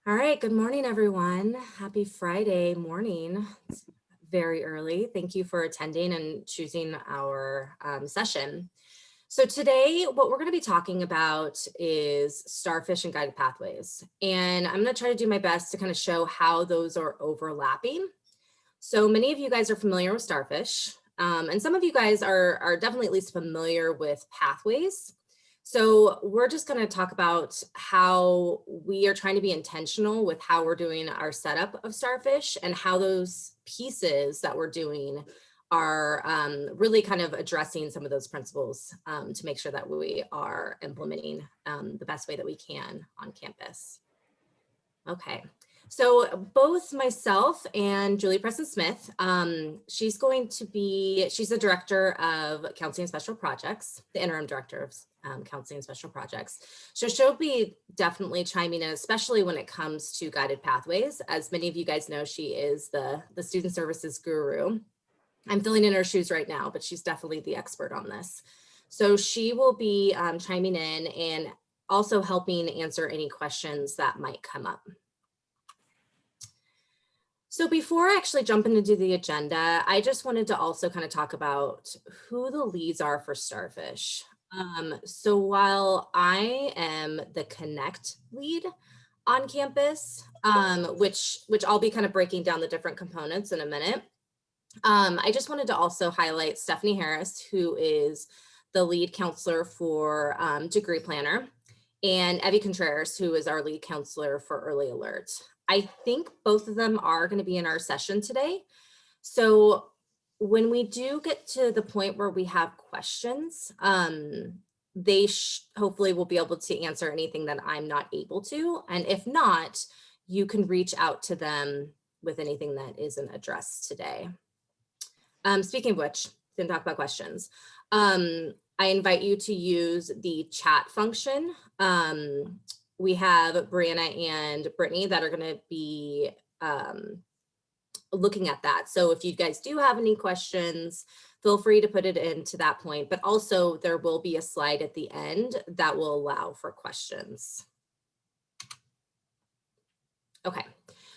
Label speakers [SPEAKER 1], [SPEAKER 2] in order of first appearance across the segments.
[SPEAKER 1] All right, good morning, everyone. Happy Friday morning. It's very early. Thank you for attending and choosing our session. So today, what we're going to be talking about is starfish and guided pathways. And I'm going to try to do my best to kind of show how those are overlapping. So many of you guys are familiar with starfish, and some of you guys are definitely at least familiar with pathways. So we're just going to talk about how we are trying to be intentional with how we're doing our setup of starfish and how those pieces that we're doing are really kind of addressing some of those principles to make sure that we are implementing the best way that we can on campus. Okay, so both myself and Julie Preston Smith, she's the director of Counseling and Special Projects, the interim director of Counseling and Special Projects. So she'll be definitely chiming in, especially when it comes to guided pathways. As many of you guys know, she is the student services guru. I'm filling in her shoes right now, but she's definitely the expert on this. So she will be chiming in and also helping answer any questions that might come up. So before I actually jump into the agenda, I just wanted to also kind of talk about who the leads are for Starfish. So while I am the Connect lead on campus, which I'll be kind of breaking down the different components in a minute, I just wanted to also highlight Stephanie Harris, who is the lead counselor for Degree Planner, and Evie Contreras, who is our lead counselor for Early Alert. I think both of them are going to be in our session today. So when we do get to the point where we have questions, they hopefully will be able to answer anything that I'm not able to. And if not, you can reach out to them with anything that isn't addressed today. Speaking of which, didn't talk about questions. I invite you to use the chat function. We have Brianna and Brittany that are going to be looking at that. So if you guys do have any questions, feel free to put it into that point, but also there will be a slide at the end that will allow for questions. Okay.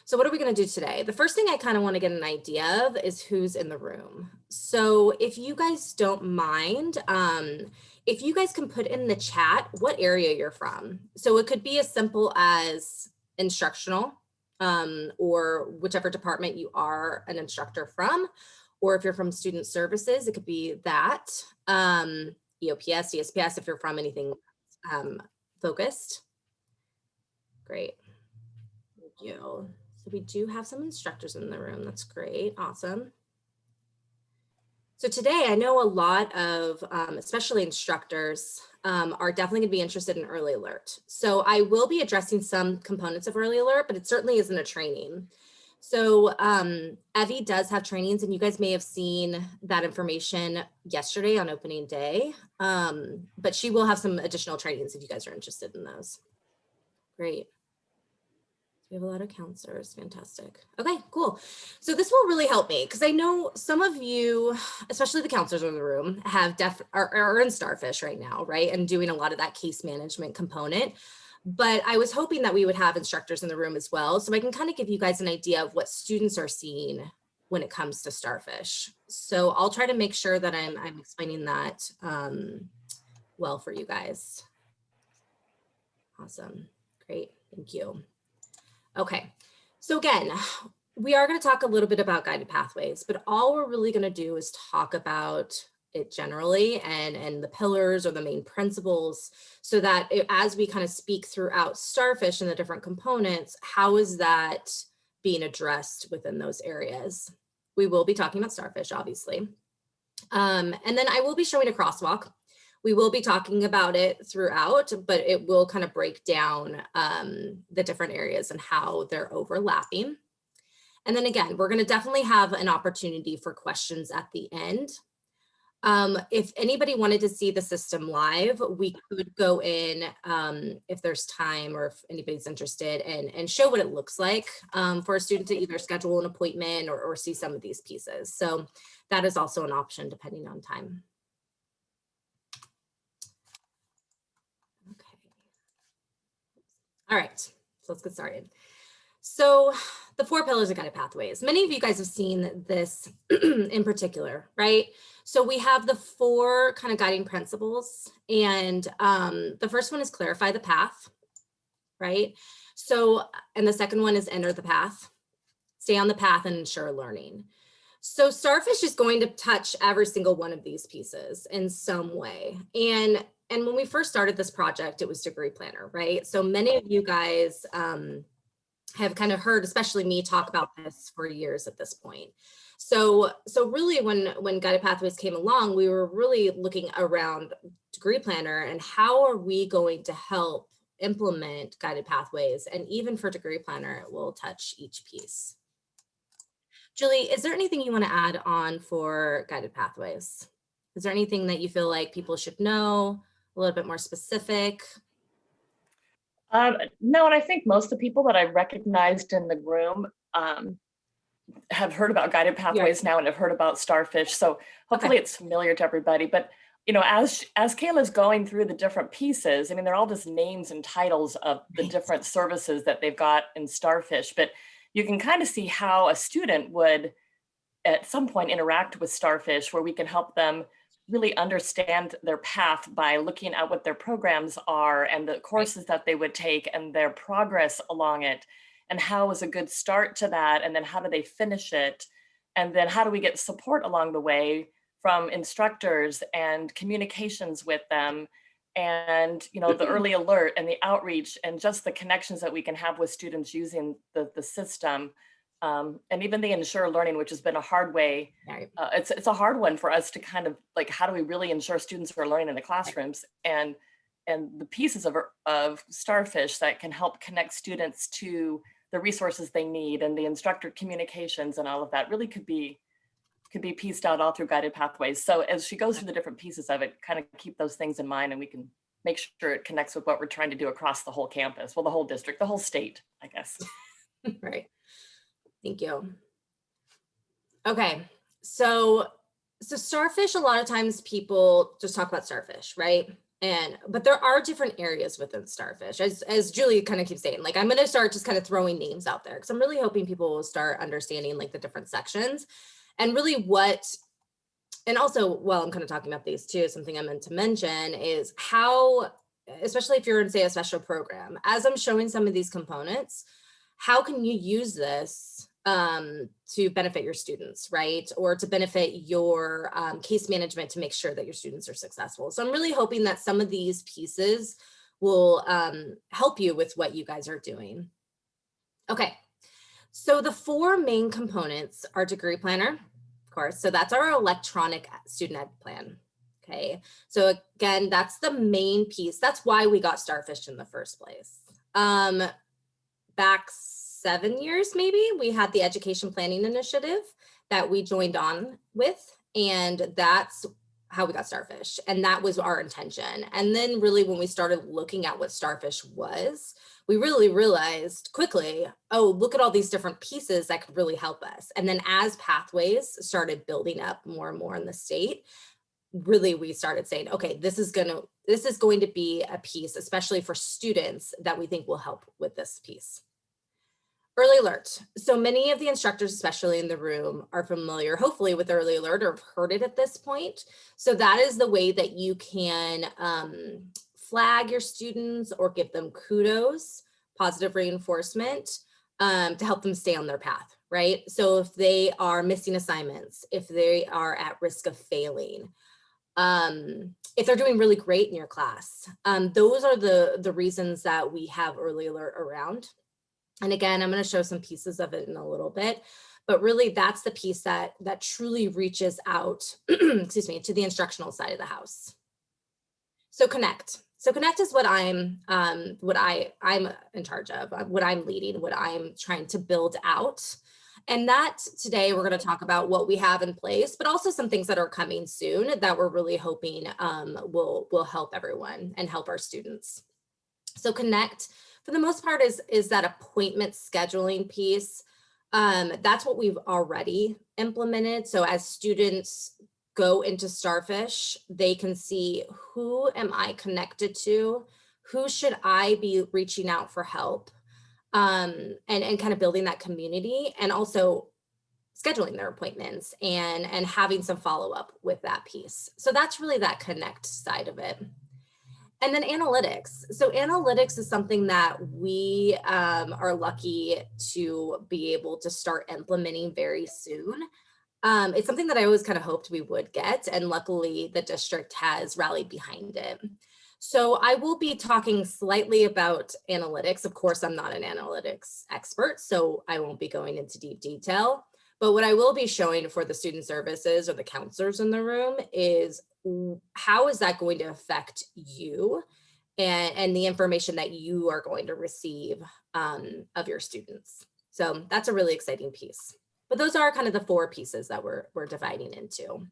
[SPEAKER 1] So what are we going to do today? The first thing I kind of want to get an idea of is who's in the room. So if you guys don't mind, if you guys can put in the chat what area you're from. So it could be as simple as instructional, or whichever department you are an instructor from, or if you're from student services, it could be that, EOPS, DSPS, if you're from anything focused. Great. Thank you. So we do have some instructors in the room. That's great. Awesome. So today I know a lot of, especially instructors, are definitely going to be interested in Early Alert. So I will be addressing some components of Early Alert, but it certainly isn't a training. So Evie does have trainings, and you guys may have seen that information yesterday on opening day, but she will have some additional trainings if you guys are interested in those. Great. We have a lot of counselors. Fantastic. Okay, cool. So this will really help me because I know some of you, especially the counselors in the room, are in Starfish right now, right? And doing a lot of that case management component. But I was hoping that we would have instructors in the room as well, so I can kind of give you guys an idea of what students are seeing when it comes to Starfish. So I'll try to make sure that I'm explaining that well for you guys. Awesome. Great. Thank you. Okay, so again, we are going to talk a little bit about guided pathways, but all we're really going to do is talk about it generally and the pillars or the main principles, so that as we kind of speak throughout Starfish and the different components, how is that being addressed within those areas? We will be talking about Starfish, obviously. And then I will be showing a crosswalk. We will be talking about it throughout, but it will kind of break down the different areas and how they're overlapping. And then again, we're going to definitely have an opportunity for questions at the end. If anybody wanted to see the system live, we could go in if there's time or if anybody's interested and show what it looks like for a student to either schedule an appointment or see some of these pieces. So that is also an option depending on time. Okay. All right. So let's get started. So the 4 pillars of guided pathways, many of you guys have seen this in particular, right? So we have the 4 kind of guiding principles, and the first one is clarify the path, right? So, and the second one is enter the path, stay on the path, and ensure learning. So Starfish is going to touch every single one of these pieces in some way. And when we first started this project, it was Degree Planner, right? So many of you guys have kind of heard, especially me, talk about this for years at this point. So really when Guided Pathways came along, we were really looking around Degree Planner and how are we going to help implement Guided Pathways, and even for Degree Planner, it will touch each piece. Julie, is there anything you want to add on for Guided Pathways? Is there anything that you feel like people should know, a little bit more specific?
[SPEAKER 2] No, and I think most of the people that I recognized in the room have heard about Guided Pathways now and have heard about Starfish. So hopefully it's familiar to everybody. But you know, as Kayla's going through the different pieces, I mean, they're all just names and titles of the different services that they've got in Starfish. But you can kind of see how a student would at some point interact with Starfish, where we can help them really understand their path by looking at what their programs are and the courses that they would take and their progress along it, and how is a good start to that, and then how do they finish it, and then how do we get support along the way from instructors and communications with them, and you know, the early alert and the outreach and just the connections that we can have with students using the system. And even the ensure learning, which has been a hard way. It's a hard one for us to kind of like, how do we really ensure students are learning in the classrooms, and the pieces of Starfish that can help connect students to the resources they need and the instructor communications and all of that really could be pieced out all through Guided Pathways. So as she goes through the different pieces of it, kind of keep those things in mind, and we can make sure it connects with what we're trying to do across the whole campus, well, the whole district, the whole state, I guess.
[SPEAKER 1] Right. Thank you. Okay, so Starfish, a lot of times people just talk about Starfish, right? But there are different areas within Starfish, as Julie kind of keeps saying. Like, I'm going to start just kind of throwing names out there because I'm really hoping people will start understanding like the different sections and really and also, while I'm kind of talking about these too, something I meant to mention is how, especially if you're in, say, a special program, as I'm showing some of these components, how can you use this to benefit your students, right? Or to benefit your case management to make sure that your students are successful. So I'm really hoping that some of these pieces will help you with what you guys are doing. Okay, so the 4 main components are Degree Planner, of course. So that's our electronic student ed plan. Okay, so again, that's the main piece. That's why we got Starfish in the first place. Back 7 years, maybe, we had the Education Planning Initiative that we joined on with, and that's how we got Starfish, and that was our intention. And then really when we started looking at what Starfish was, we really realized quickly, oh, look at all these different pieces that could really help us. And then as pathways started building up more and more in the state, really we started saying, okay, this is going to be a piece, especially for students, that we think will help with this piece. Early alert. So many of the instructors, especially in the room, are familiar, hopefully, with early alert or have heard it at this point. So that is the way that you can flag your students or give them kudos, positive reinforcement, to help them stay on their path, right? So if they are missing assignments, if they are at risk of failing, if they're doing really great in your class, those are the reasons that we have early alert around. And again, I'm going to show some pieces of it in a little bit, but really that's the piece that truly reaches out, excuse me, to the instructional side of the house. So Connect. So Connect is what I'm in charge of, what I'm leading, what I'm trying to build out. And that today we're going to talk about what we have in place, but also some things that are coming soon that we're really hoping will help everyone and help our students. So Connect, for the most part, is that appointment scheduling piece. That's what we've already implemented. So as students go into Starfish, they can see, who am I connected to? Who should I be reaching out for help? and kind of building that community, and also scheduling their appointments and having some follow-up with that piece. So that's really that connect side of it. And then analytics. So analytics is something that we are lucky to be able to start implementing very soon. It's something that I always kind of hoped we would get, and luckily the district has rallied behind it. So I will be talking slightly about analytics. Of course, I'm not an analytics expert, so I won't be going into deep detail. But what I will be showing for the student services or the counselors in the room is how is that going to affect you and the information that you are going to receive of your students. So that's a really exciting piece. But those are kind of the 4 pieces that we're dividing into.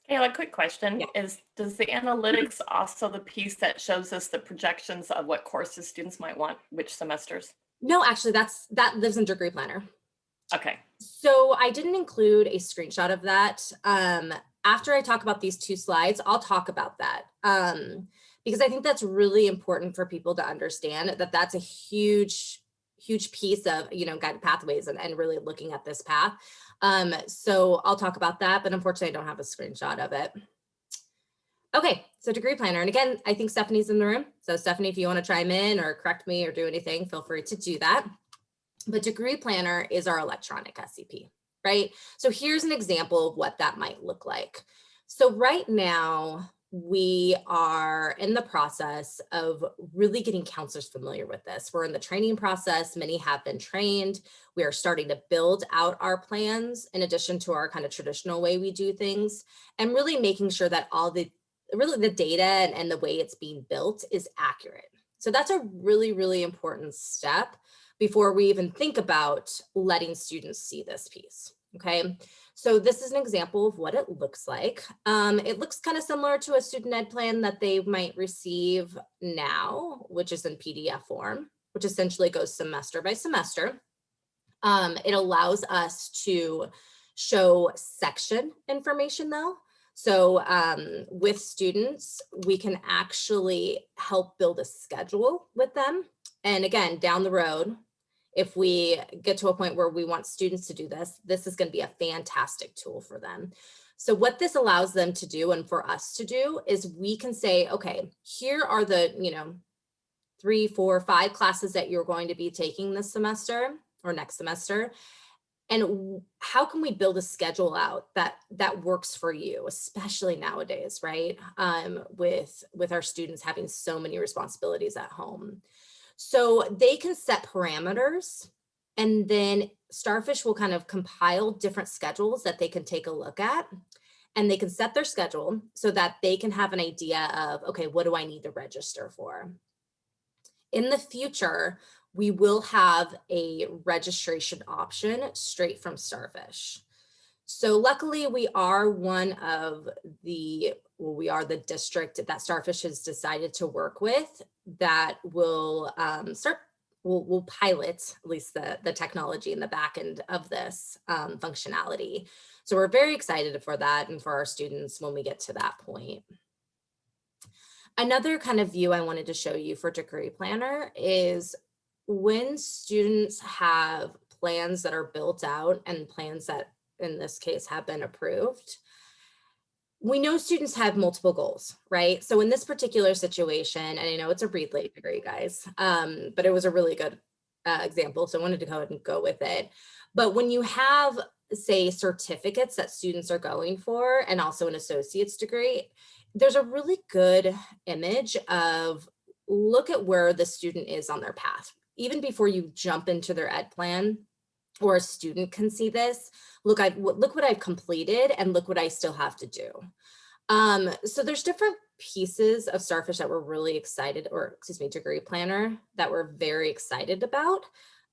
[SPEAKER 2] Kayla, a quick question
[SPEAKER 1] Yeah.
[SPEAKER 2] is, does the analytics also the piece that shows us the projections of what courses students might want, which semesters?
[SPEAKER 1] No, actually, that lives in Degree Planner.
[SPEAKER 2] Okay.
[SPEAKER 1] So I didn't include a screenshot of that. After I talk about these 2 slides, I'll talk about that. Because I think that's really important for people to understand that that's a huge piece of, guided pathways and really looking at this path. So I'll talk about that, but unfortunately I don't have a screenshot of it. Okay, so Degree Planner. And again, I think Stephanie's in the room. So Stephanie, if you want to chime in or correct me or do anything, feel free to do that. But Degree Planner is our electronic SCP, right? So here's an example of what that might look like. So right now, we are in the process of really getting counselors familiar with this. We're in the training process. Many have been trained. We are starting to build out our plans in addition to our kind of traditional way we do things, and really making sure that all the data and the way it's being built is accurate. So that's a really, really important step before we even think about letting students see this piece. Okay, so this is an example of what it looks like. It looks kind of similar to a student ed plan that they might receive now, which is in PDF form, which essentially goes semester by semester. It allows us to show section information though. So with students, we can actually help build a schedule with them. And again, down the road, if we get to a point where we want students to do this, this is going to be a fantastic tool for them. So what this allows them to do and for us to do is we can say, okay, here are the, 3, 4, 5 classes that you're going to be taking this semester or next semester. And how can we build a schedule out that works for you, especially nowadays, right? With our students having so many responsibilities at home. So they can set parameters, and then Starfish will kind of compile different schedules that they can take a look at, and they can set their schedule so that they can have an idea of, okay, what do I need to register for? In the future, we will have a registration option straight from Starfish. So luckily we are we are the district that Starfish has decided to work with that will we'll pilot at least the technology in the back end of this functionality. So we're very excited for that and for our students when we get to that point. Another kind of view I wanted to show you for Degree Planner is when students have plans that are built out and plans that in this case have been approved, we know students have multiple goals, right? So in this particular situation, and I know it's a Reed Lake degree, guys, but it was a really good example, so I wanted to go ahead and go with it. But when you have, say, certificates that students are going for and also an associate's degree, there's a really good image of look at where the student is on their path. Even before you jump into their ed plan, or a student can see this, look what I've completed and look what I still have to do. So there's different pieces of Starfish that we're really excited, or excuse me, Degree Planner that we're very excited about.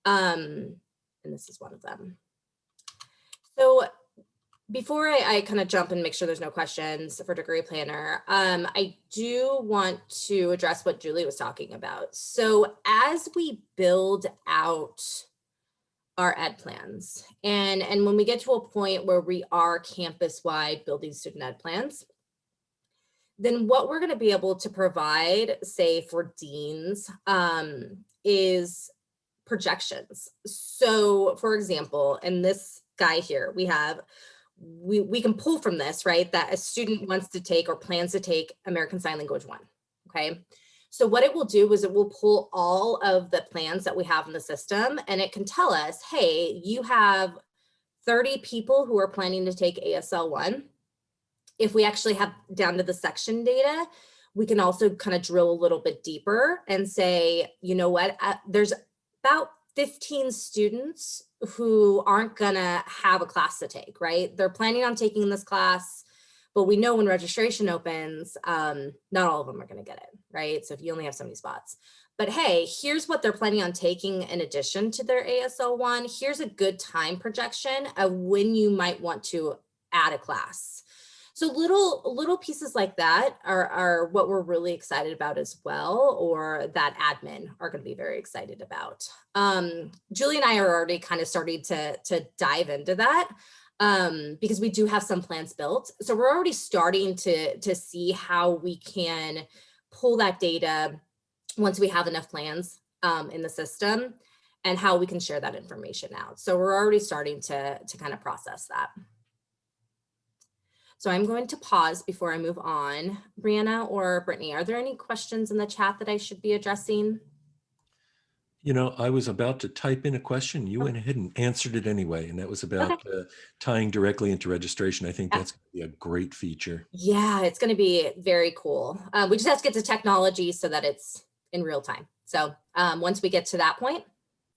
[SPEAKER 1] And this is one of them. So before I kind of jump and make sure there's no questions for Degree Planner, I do want to address what Julie was talking about. So as we build out our ed plans, and when we get to a point where we are campus-wide building student ed plans, then what we're going to be able to provide, say for deans, is projections. So for example, in this guy here, we can pull from this, right, that a student wants to take or plans to take American Sign Language 1, okay? So what it will do is it will pull all of the plans that we have in the system, and it can tell us, hey, you have 30 people who are planning to take ASL 1. If we actually have down to the section data, we can also kind of drill a little bit deeper and say, you know what, there's about 15 students who aren't gonna have a class to take, right? They're planning on taking this class, but we know when registration opens, not all of them are gonna get it, right? So if you only have so many spots. But hey, here's what they're planning on taking in addition to their ASL 1. Here's a good time projection of when you might want to add a class. So little pieces like that are what we're really excited about as well, or that admin are going to be very excited about. Julie and I are already kind of starting to dive into that because we do have some plans built. So we're already starting to see how we can pull that data once we have enough plans in the system, and how we can share that information out. So we're already starting to kind of process that. So I'm going to pause before I move on. Brianna or Brittany, are there any questions in the chat that I should be addressing?
[SPEAKER 3] You know, I was about to type in a question. You went ahead and answered it anyway. And that was about tying directly into registration. I think that's going to be a great feature.
[SPEAKER 1] Yeah, it's going to be very cool. We just have to get to technology so that it's in real time. So once we get to that point,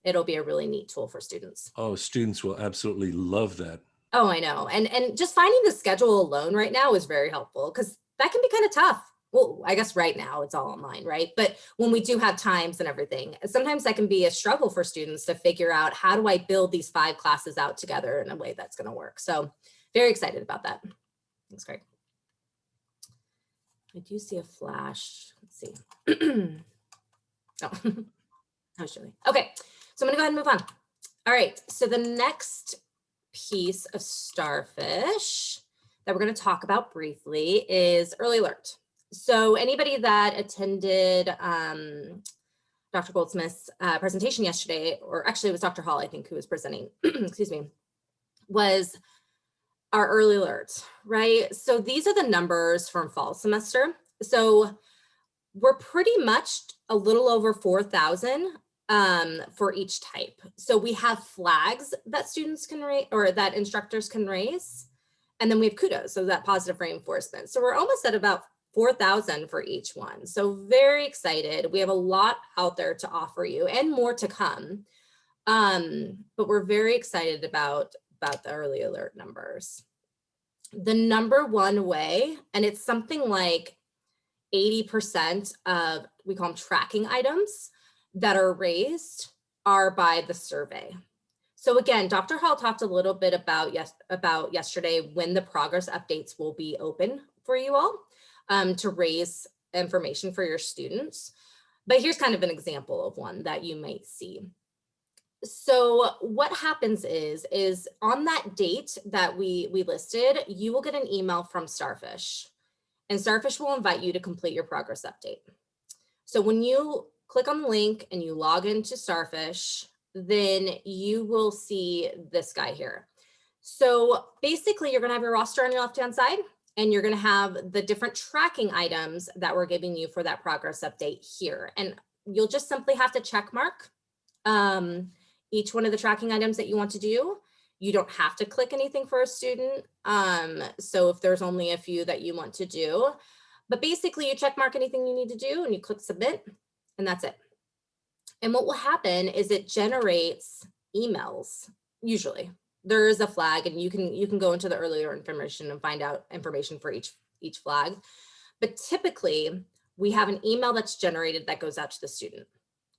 [SPEAKER 1] it'll be a really neat tool for students.
[SPEAKER 3] Oh, students will absolutely love that.
[SPEAKER 1] Oh, I know. And just finding the schedule alone right now is very helpful because that can be kind of tough. Well, I guess right now it's all online, right? But when we do have times and everything, sometimes that can be a struggle for students to figure out, how do I build these 5 classes out together in a way that's going to work? So very excited about that. That's great. I do see a flash. Let's see. Oh, that was Julie. Okay, so I'm going to go ahead and move on. All right, so the next piece of Starfish that we're going to talk about briefly is Early Alert. So anybody that attended Dr. Goldsmith's presentation yesterday, or actually it was Dr. Hall, I think, who was presenting, excuse me, was our Early Alert, right? So these are the numbers from fall semester. So we're pretty much a little over 4,000 for each type. So we have flags that students can raise, or that instructors can raise. And then we have kudos, so that positive reinforcement. So we're almost at about 4,000 for each one. So very excited. We have a lot out there to offer you and more to come. But we're very excited about the Early Alert numbers. The number one way, and it's something like 80% of, we call them tracking items that are raised, are by the survey. So again, Dr. Hall talked a little bit about yesterday when the progress updates will be open for you all to raise information for your students. But here's kind of an example of one that you might see. So what happens is on that date that we listed, you will get an email from Starfish, and Starfish will invite you to complete your progress update. So when you click on the link and you log into Starfish, then you will see this guy here. So basically you're gonna have your roster on your left-hand side, and you're gonna have the different tracking items that we're giving you for that progress update here. And you'll just simply have to check mark each one of the tracking items that you want to do. You don't have to click anything for a student. So if there's only a few that you want to do, but basically you check mark anything you need to do and you click submit, and that's it. And what will happen is it generates emails. Usually there is a flag, and you can go into the earlier information and find out information for each flag. But typically we have an email that's generated that goes out to the student.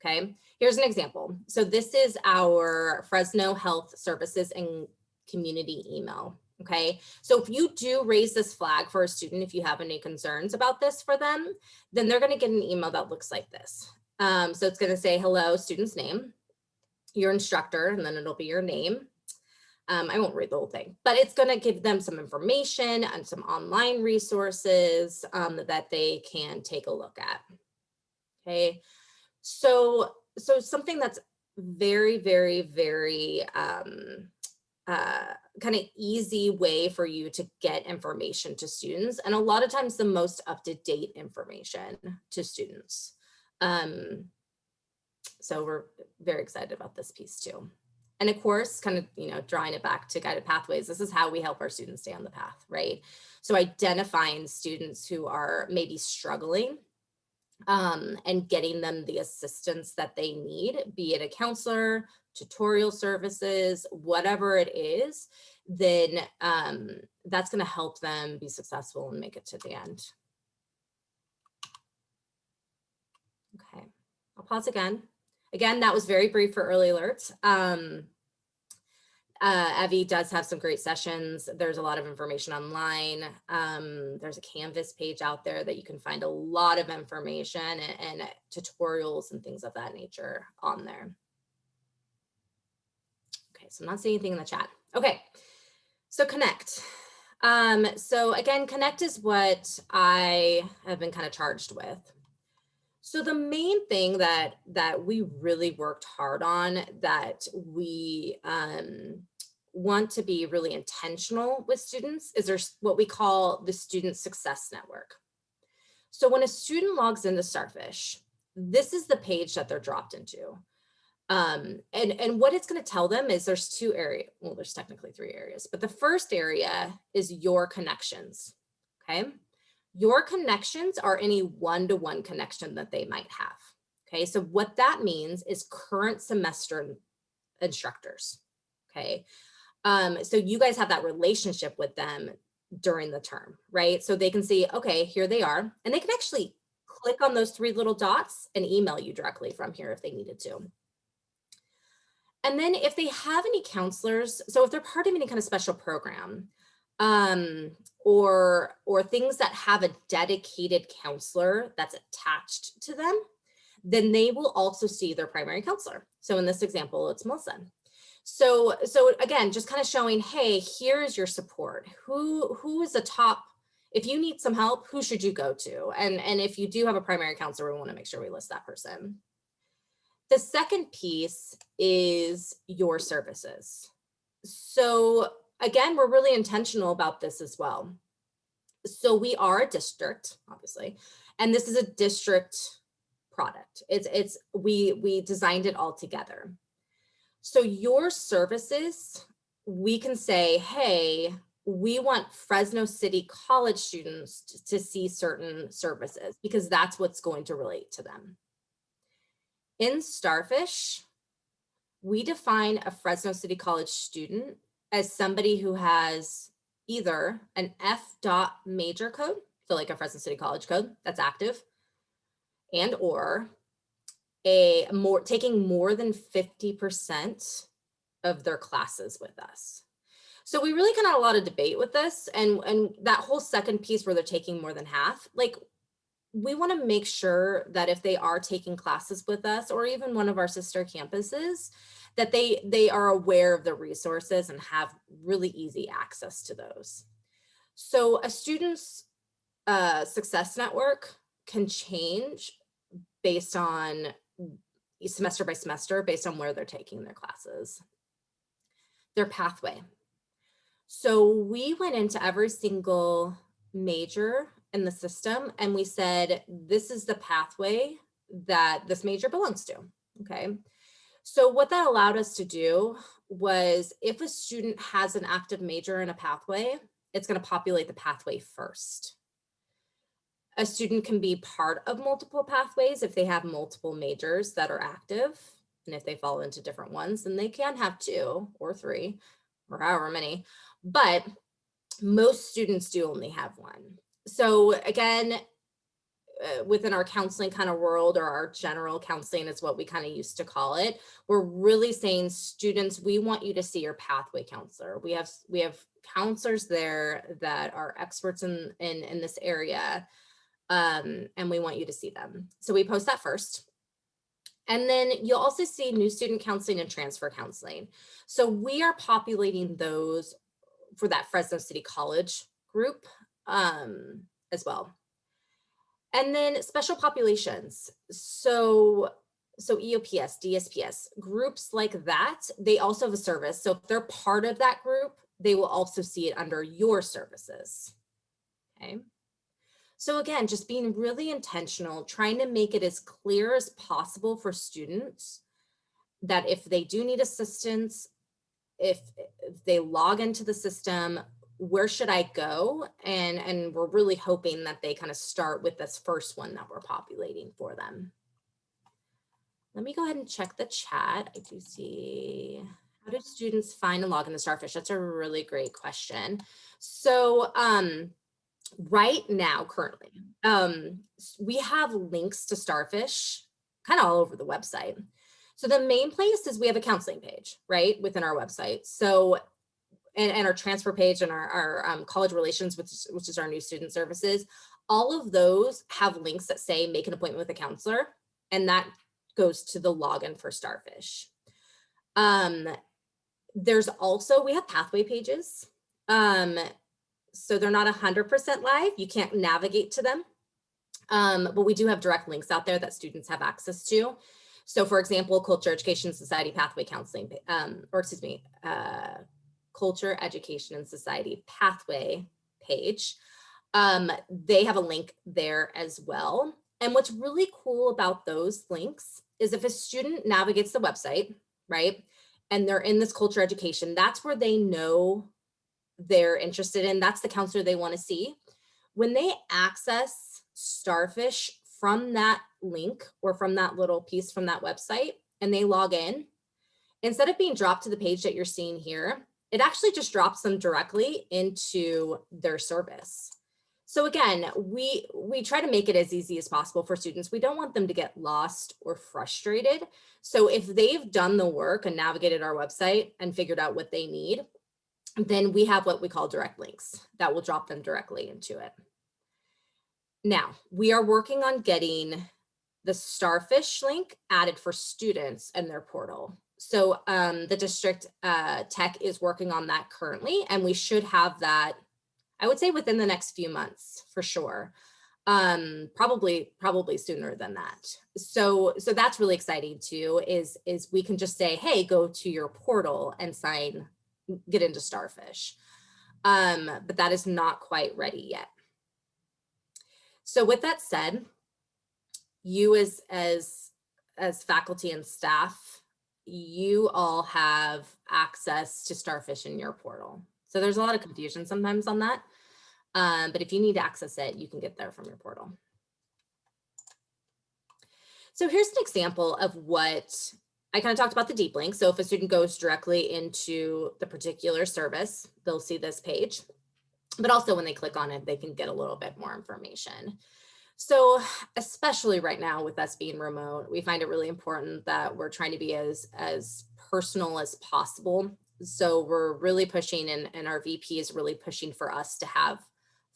[SPEAKER 1] Okay, here's an example. So this is our Fresno Health Services and Community email. Okay, so if you do raise this flag for a student, if you have any concerns about this for them, then they're going to get an email that looks like this. So it's going to say, hello, student's name, your instructor, and then it'll be your name. I won't read the whole thing, but it's going to give them some information and some online resources that they can take a look at. Okay, so something that's very, very, very kind of easy way for you to get information to students, and a lot of times the most up-to-date information to students. So we're very excited about this piece too. And of course, kind of, drawing it back to Guided Pathways, this is how we help our students stay on the path, right? So identifying students who are maybe struggling and getting them the assistance that they need, be it a counselor, tutorial services, whatever it is, then that's going to help them be successful and make it to the end. Okay, I'll pause again. Again, that was very brief for early alerts. Evie does have some great sessions. There's a lot of information online. There's a Canvas page out there that you can find a lot of information and tutorials and things of that nature on there. Okay, so I'm not seeing anything in the chat. Okay, so Connect. So again, Connect is what I have been kind of charged with. So the main thing that we really worked hard on, that we want to be really intentional with students, is there's what we call the Student Success Network. So when a student logs into Starfish, this is the page that they're dropped into. And what it's going to tell them is there's two areas. Well, there's technically three areas, but the first area is your connections. Okay. Your connections are any one-to-one connection that they might have. Okay, so what that means is current semester instructors. Okay, so you guys have that relationship with them during the term, right? So they can see, okay, here they are, and they can actually click on those three little dots and email you directly from here if they needed to. And then if they have any counselors, so if they're part of any kind of special program, or things that have a dedicated counselor that's attached to them, then they will also see their primary counselor. So in this example, it's Melissa. So again, just kind of showing, hey, here's your support. Who is the top? If you need some help, who should you go to? And if you do have a primary counselor, we want to make sure we list that person. The second piece is your services. So again, we're really intentional about this as well. So we are a district, obviously, and this is a district product. We designed it all together. So your services, we can say, hey, we want Fresno City College students to see certain services because that's what's going to relate to them. In Starfish, we define a Fresno City College student as somebody who has either an F. major code, so like a Fresno City College code that's active, and or taking more than 50% of their classes with us. So we really kind of had a lot of debate with this, and that whole second piece where they're taking more than half, like we want to make sure that if they are taking classes with us or even one of our sister campuses, that they are aware of the resources and have really easy access to those. So a student's success network can change based on semester by semester, based on where they're taking their classes. Their pathway. So we went into every single major in the system and we said, this is the pathway that this major belongs to, okay? So what that allowed us to do was if a student has an active major in a pathway, it's going to populate the pathway first. A student can be part of multiple pathways if they have multiple majors that are active. And if they fall into different ones, then they can have 2 or 3 or however many. But most students do only have 1. So again, within our counseling kind of world, or our general counseling is what we kind of used to call it, we're really saying, students, we want you to see your pathway counselor. We have counselors there that are experts in this area, and we want you to see them. So we post that first. And then you'll also see new student counseling and transfer counseling. So we are populating those for that Fresno City College group as well. And then special populations. So EOPS, DSPS, groups like that, they also have a service. So if they're part of that group, they will also see it under your services. Okay. So again, just being really intentional, trying to make it as clear as possible for students that if they do need assistance, if they log into the system, where should I go? And we're really hoping that they kind of start with this first one that we're populating for them. Let me go ahead and check the chat. I do see, how do students find and log into Starfish? That's a really great question. So right now, currently, we have links to Starfish kind of all over the website. So the main place is we have a counseling page, right, within our website. So, and our transfer page and our college relations, which is our new student services, all of those have links that say make an appointment with a counselor, and that goes to the login for Starfish. There's also, we have pathway pages. So they're not 100% live. You can't navigate to them. But we do have direct links out there that students have access to. So for example, Culture Education Society Pathway Counseling, Culture Education and Society Pathway page. They have a link there as well. And what's really cool about those links is if a student navigates the website, right, and they're in this culture education, that's where they know they're interested in, that's the counselor they want to see. When they access Starfish from that link or from that little piece from that website and they log in, instead of being dropped to the page that you're seeing here, it actually just drops them directly into their service. So again, we try to make it as easy as possible for students. We don't want them to get lost or frustrated. So if they've done the work and navigated our website and figured out what they need, then we have what we call direct links that will drop them directly into it. Now, we are working on getting the Starfish link added for students in their portal. So the district tech is working on that currently, and we should have that, I would say, within the next few months for sure. Probably sooner than that. So that's really exciting too, is we can just say, hey, go to your portal and get into Starfish. But that is not quite ready yet. So with that said, you as faculty and staff, you all have access to Starfish in your portal. So there's a lot of confusion sometimes on that. But if you need to access it, you can get there from your portal. So here's an example of what I kind of talked about, the deep link. So if a student goes directly into the particular service, they'll see this page. But also when they click on it, they can get a little bit more information. So especially right now with us being remote, we find it really important that we're trying to be as personal as possible. So we're really pushing, and our VP is really pushing for us to have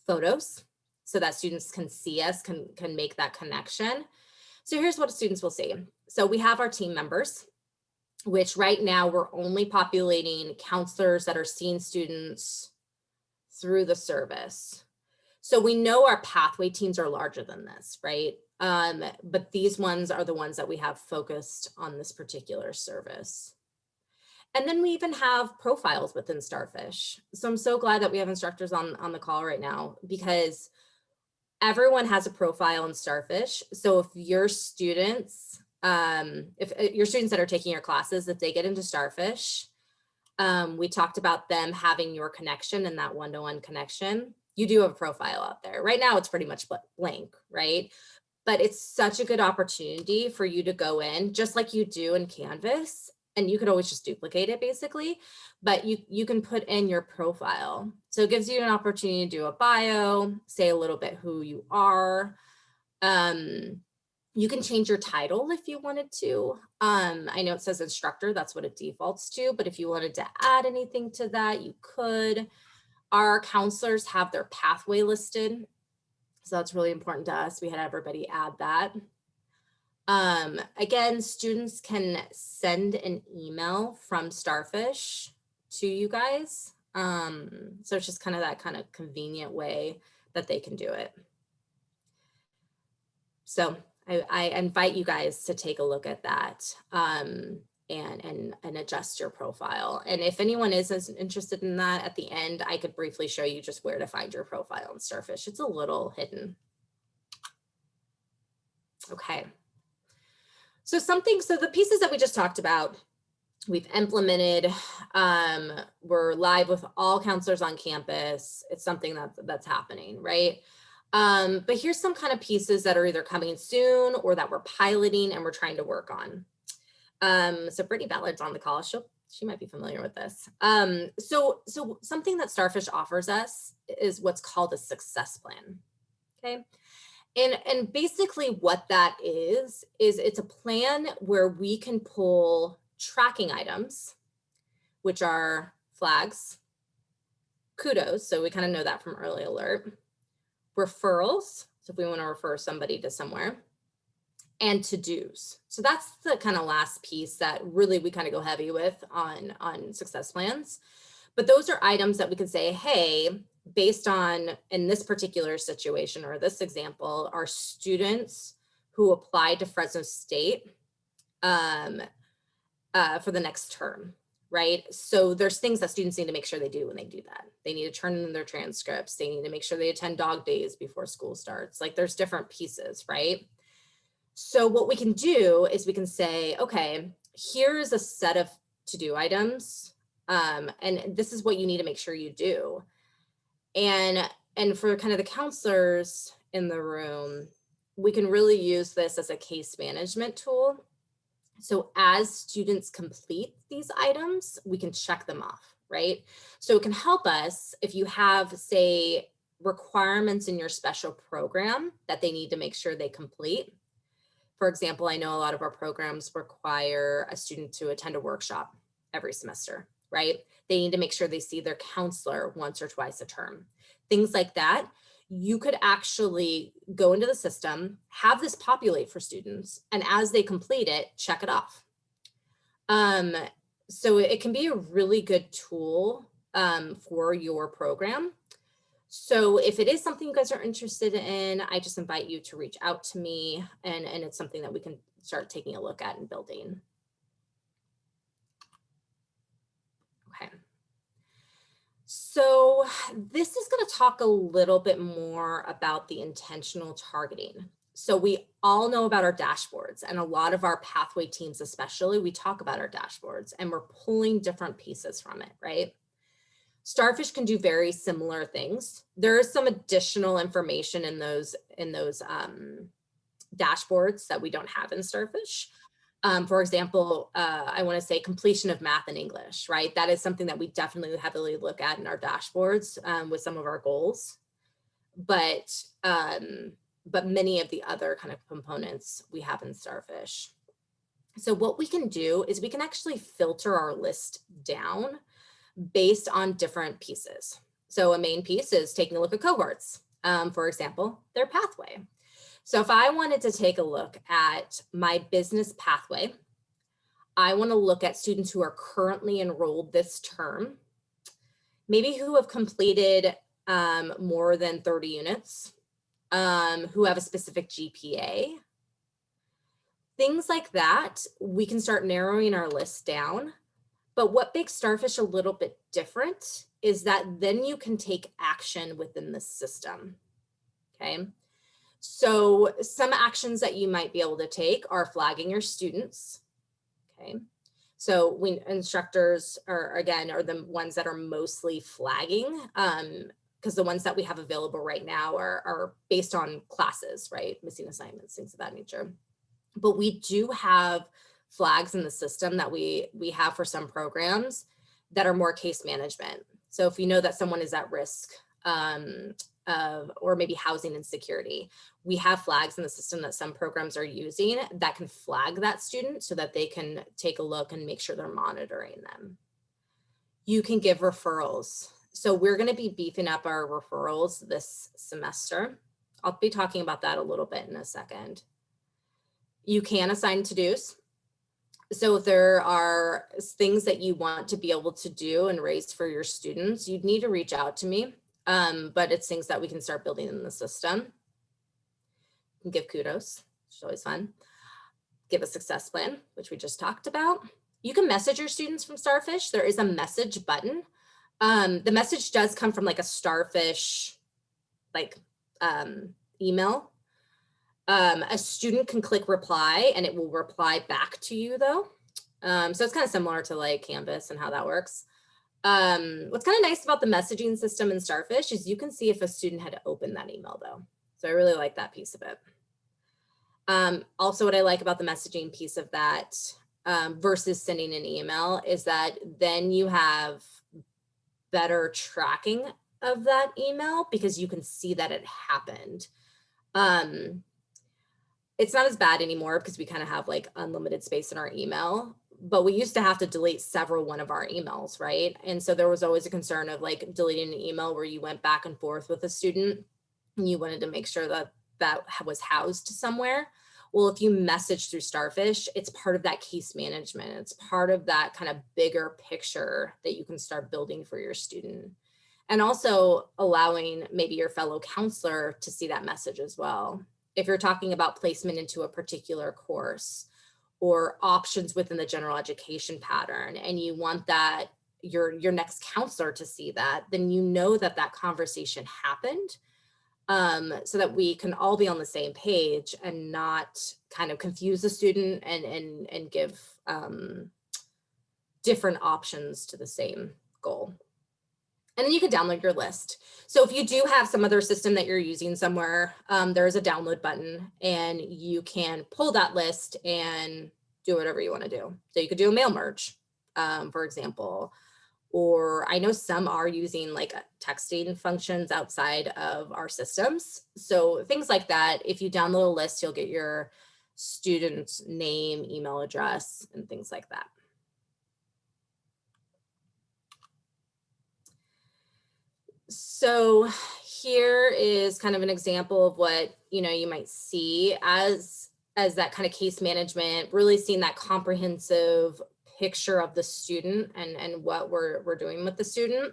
[SPEAKER 1] photos so that students can see us, can make that connection. So here's what students will see. So we have our team members, which right now we're only populating counselors that are seeing students through the service. So we know our pathway teams are larger than this, right? But these ones are the ones that we have focused on this particular service. And then we even have profiles within Starfish. So I'm so glad that we have instructors on the call right now, because everyone has a profile in Starfish. So if your students, that are taking your classes, if they get into Starfish, we talked about them having your connection and that one-to-one connection. You do have a profile out there. Right now, it's pretty much blank, right? But it's such a good opportunity for you to go in, just like you do in Canvas, and you could always just duplicate it basically, but you can put in your profile. So it gives you an opportunity to do a bio, say a little bit who you are. You can change your title if you wanted to. I know it says instructor, that's what it defaults to, but if you wanted to add anything to that, you could. Our counselors have their pathway listed. So that's really important to us. We had everybody add that. Again, students can send an email from Starfish to you guys. So it's just kind of that kind of convenient way that they can do it. So I invite you guys to take a look at that and adjust your profile. And if anyone is interested in that, at the end, I could briefly show you just where to find your profile in Starfish. It's a little hidden. Okay. So the pieces that we just talked about, we've implemented, we're live with all counselors on campus. It's something that's happening, right? But here's some kind of pieces that are either coming soon or that we're piloting and we're trying to work on. So Brittany Ballard's on the call. She might be familiar with this. So something that Starfish offers us is what's called a success plan. Okay. And basically what that is it's a plan where we can pull tracking items, which are flags, kudos. So we kind of know that from early alert, referrals. So if we want to refer somebody to somewhere, and to-dos. So that's the kind of last piece that really we kind of go heavy with on success plans. But those are items that we can say, hey, based on, in this particular situation or this example, our students who applied to Fresno State for the next term, right? So there's things that students need to make sure they do when they do that. They need to turn in their transcripts. They need to make sure they attend dog days before school starts. Like there's different pieces, right? So what we can do is we can say, okay, here's a set of to-do items. And this is what you need to make sure you do. And for kind of the counselors in the room, we can really use this as a case management tool. So as students complete these items, we can check them off, right? So it can help us if you have, say, requirements in your special program that they need to make sure they complete. For example, I know a lot of our programs require a student to attend a workshop every semester, right? They need to make sure they see their counselor once or twice a term. Things like that. You could actually go into the system, have this populate for students, and as they complete it, check it off. So it can be a really good tool for your program. So if it is something you guys are interested in, I just invite you to reach out to me, and it's something that we can start taking a look at and building. Okay. So this is going to talk a little bit more about the intentional targeting. So we all know about our dashboards, and a lot of our pathway teams especially, we talk about our dashboards and we're pulling different pieces from it, right? Starfish can do very similar things. There is some additional information in those dashboards that we don't have in Starfish. For example, I want to say completion of math and English, right? That is something that we definitely heavily look at in our dashboards with some of our goals. But many of the other kind of components we have in Starfish. So what we can do is we can actually filter our list down based on different pieces. So a main piece is taking a look at cohorts. For example, their pathway. So if I wanted to take a look at my business pathway, I want to look at students who are currently enrolled this term, maybe who have completed more than 30 units, who have a specific GPA. Things like that, we can start narrowing our list down. But what makes Starfish a little bit different is that then you can take action within the system, okay? So some actions that you might be able to take are flagging your students, okay? So instructors are the ones that are mostly flagging, because the ones that we have available right now are based on classes, right? Missing assignments, things of that nature. But we do have flags in the system that we have for some programs that are more case management. So if you know that someone is at risk or maybe housing insecurity, we have flags in the system that some programs are using that can flag that student so that they can take a look and make sure they're monitoring them. You can give referrals. So we're going to be beefing up our referrals this semester. I'll be talking about that a little bit in a second. You can assign to-dos. So if there are things that you want to be able to do and raise for your students, you'd need to reach out to me. But it's things that we can start building in the system. You can give kudos, which is always fun. Give a success plan, which we just talked about. You can message your students from Starfish. There is a message button. The message does come from like a Starfish email. A student can click reply and it will reply back to you though. So it's kind of similar to like Canvas and how that works. What's kind of nice about the messaging system in Starfish is you can see if a student had opened that email though. So I really like that piece of it. Also, what I like about the messaging piece of that versus sending an email is that then you have better tracking of that email because you can see that it happened. It's not as bad anymore because we kind of have like unlimited space in our email, but we used to have to delete one of our emails, right? And so there was always a concern of like deleting an email where you went back and forth with a student and you wanted to make sure that that was housed somewhere. Well, if you message through Starfish, it's part of that case management. It's part of that kind of bigger picture that you can start building for your student. And also allowing maybe your fellow counselor to see that message as well. If you're talking about placement into a particular course or options within the general education pattern, and you want that your next counselor to see that, then you know that that conversation happened. So that we can all be on the same page and not kind of confuse the student and give different options to the same goal. And then you can download your list. So if you do have some other system that you're using somewhere, there's a download button and you can pull that list and do whatever you want to do. So you could do a mail merge, for example. Or I know some are using like texting functions outside of our systems. So things like that, if you download a list, you'll get your student's name, email address, and things like that. So here is kind of an example of what, you know, you might see as that kind of case management, really seeing that comprehensive picture of the student and what we're doing with the student.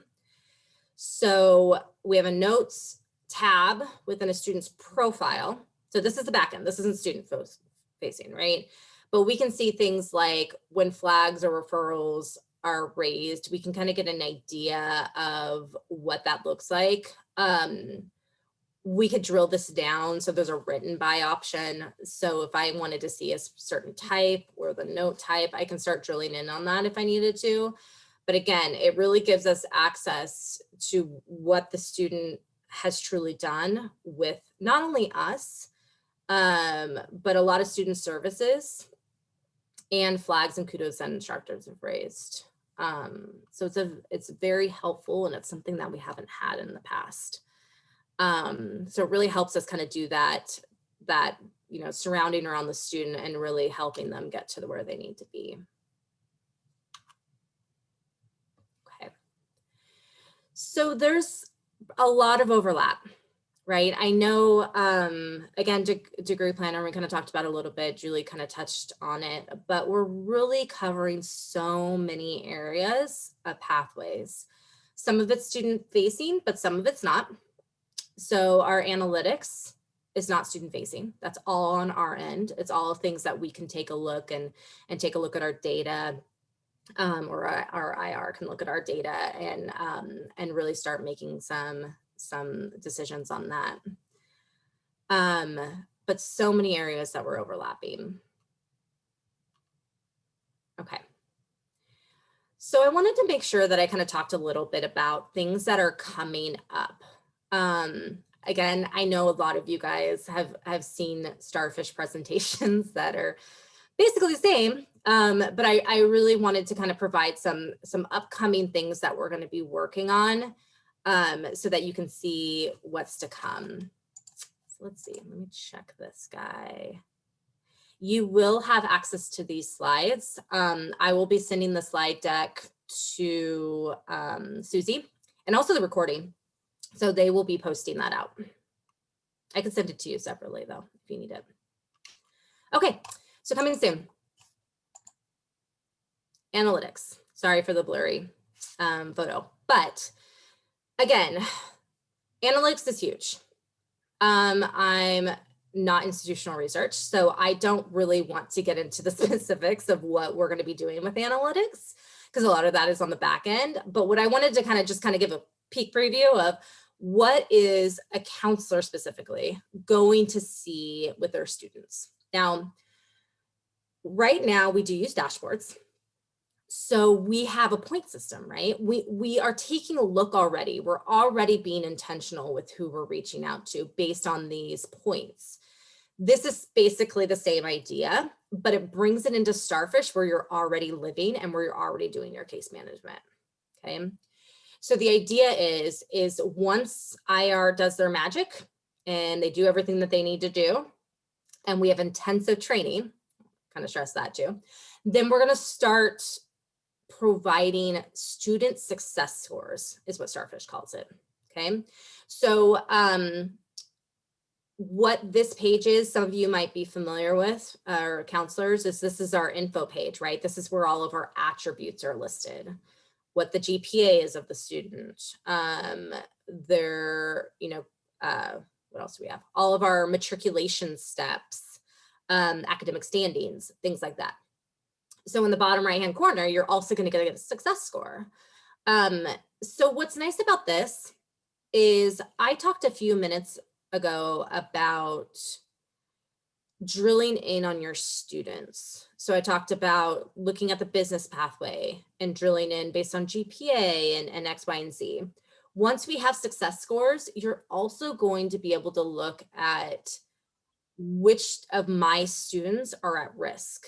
[SPEAKER 1] So we have a notes tab within a student's profile. So this is the back end. This isn't student facing, right? But we can see things like when flags or referrals are raised, we can kind of get an idea of what that looks like. We could drill this down. So there's a written by option. So if I wanted to see a certain type or the note type, I can start drilling in on that if I needed to. But again, it really gives us access to what the student has truly done with not only us, but a lot of student services and flags and kudos that instructors have raised. So it's very helpful and it's something that we haven't had in the past. So it really helps us kind of do that, you know, surrounding around the student and really helping them get to where they need to be. Okay. So there's a lot of overlap, right? I know, again, degree planner, we kind of talked about a little bit, Julie kind of touched on it, but we're really covering so many areas of pathways. Some of it's student facing, but some of it's not. So our analytics is not student facing. That's all on our end. It's all things that we can take a look and take a look at our data, or our IR can look at our data and really start making some decisions on that. But so many areas that we're overlapping. Okay. So I wanted to make sure that I kind of talked a little bit about things that are coming up. Again, I know a lot of you guys have seen Starfish presentations that are basically the same, but I really wanted to kind of provide some upcoming things that we're going to be working on, so that you can see what's to come. So let's see, let me check this guy. You will have access to these slides. I will be sending the slide deck to Susie and also the recording. So they will be posting that out. I can send it to you separately though, if you need it. Okay, So coming soon. Analytics. Sorry for the blurry photo, but again, analytics is huge. I'm not institutional research, so I don't really want to get into the specifics of what we're going to be doing with analytics, because a lot of that is on the back end. But what I wanted to kind of give a peek preview of what is a counselor specifically going to see with their students. Now, right now we do use dashboards. So we have a point system, right? We are taking a look already. We're already being intentional with who we're reaching out to based on these points. This is basically the same idea, but it brings it into Starfish where you're already living and where you're already doing your case management, okay? So the idea is once IR does their magic and they do everything that they need to do, and we have intensive training, kind of stress that too, then we're gonna start providing student success scores is what Starfish calls it, okay? So what this page is, some of you might be familiar with, our counselors, is this is our info page, right? This is where all of our attributes are listed, what the GPA is of the student, their, what else do we have? All of our matriculation steps, academic standings, things like that. So in the bottom right-hand corner, you're also going to get a success score. So what's nice about this is I talked a few minutes ago about drilling in on your students. So I talked about looking at the business pathway and drilling in based on GPA and X, Y, and Z. Once we have success scores, you're also going to be able to look at which of my students are at risk.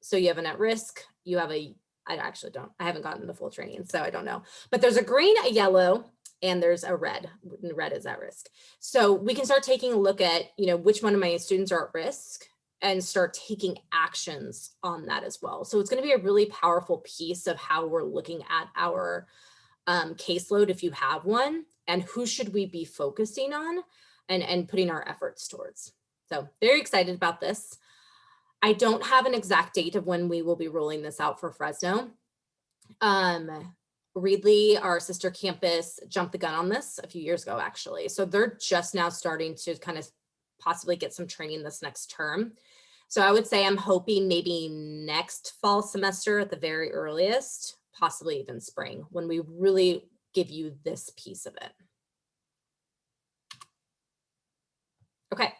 [SPEAKER 1] So you have an at risk, you have I actually don't, I haven't gotten the full training, so I don't know. But there's a green, a yellow, and there's a red, and red is at risk. So we can start taking a look at, which one of my students are at risk and start taking actions on that as well. So it's going to be a really powerful piece of how we're looking at our caseload, if you have one, and who should we be focusing on and putting our efforts towards. So very excited about this. I don't have an exact date of when we will be rolling this out for Fresno. Reedley, our sister campus, jumped the gun on this a few years ago, actually. So they're just now starting to kind of possibly get some training this next term. So I would say I'm hoping maybe next fall semester at the very earliest, possibly even spring, when we really give you this piece of it. Okay.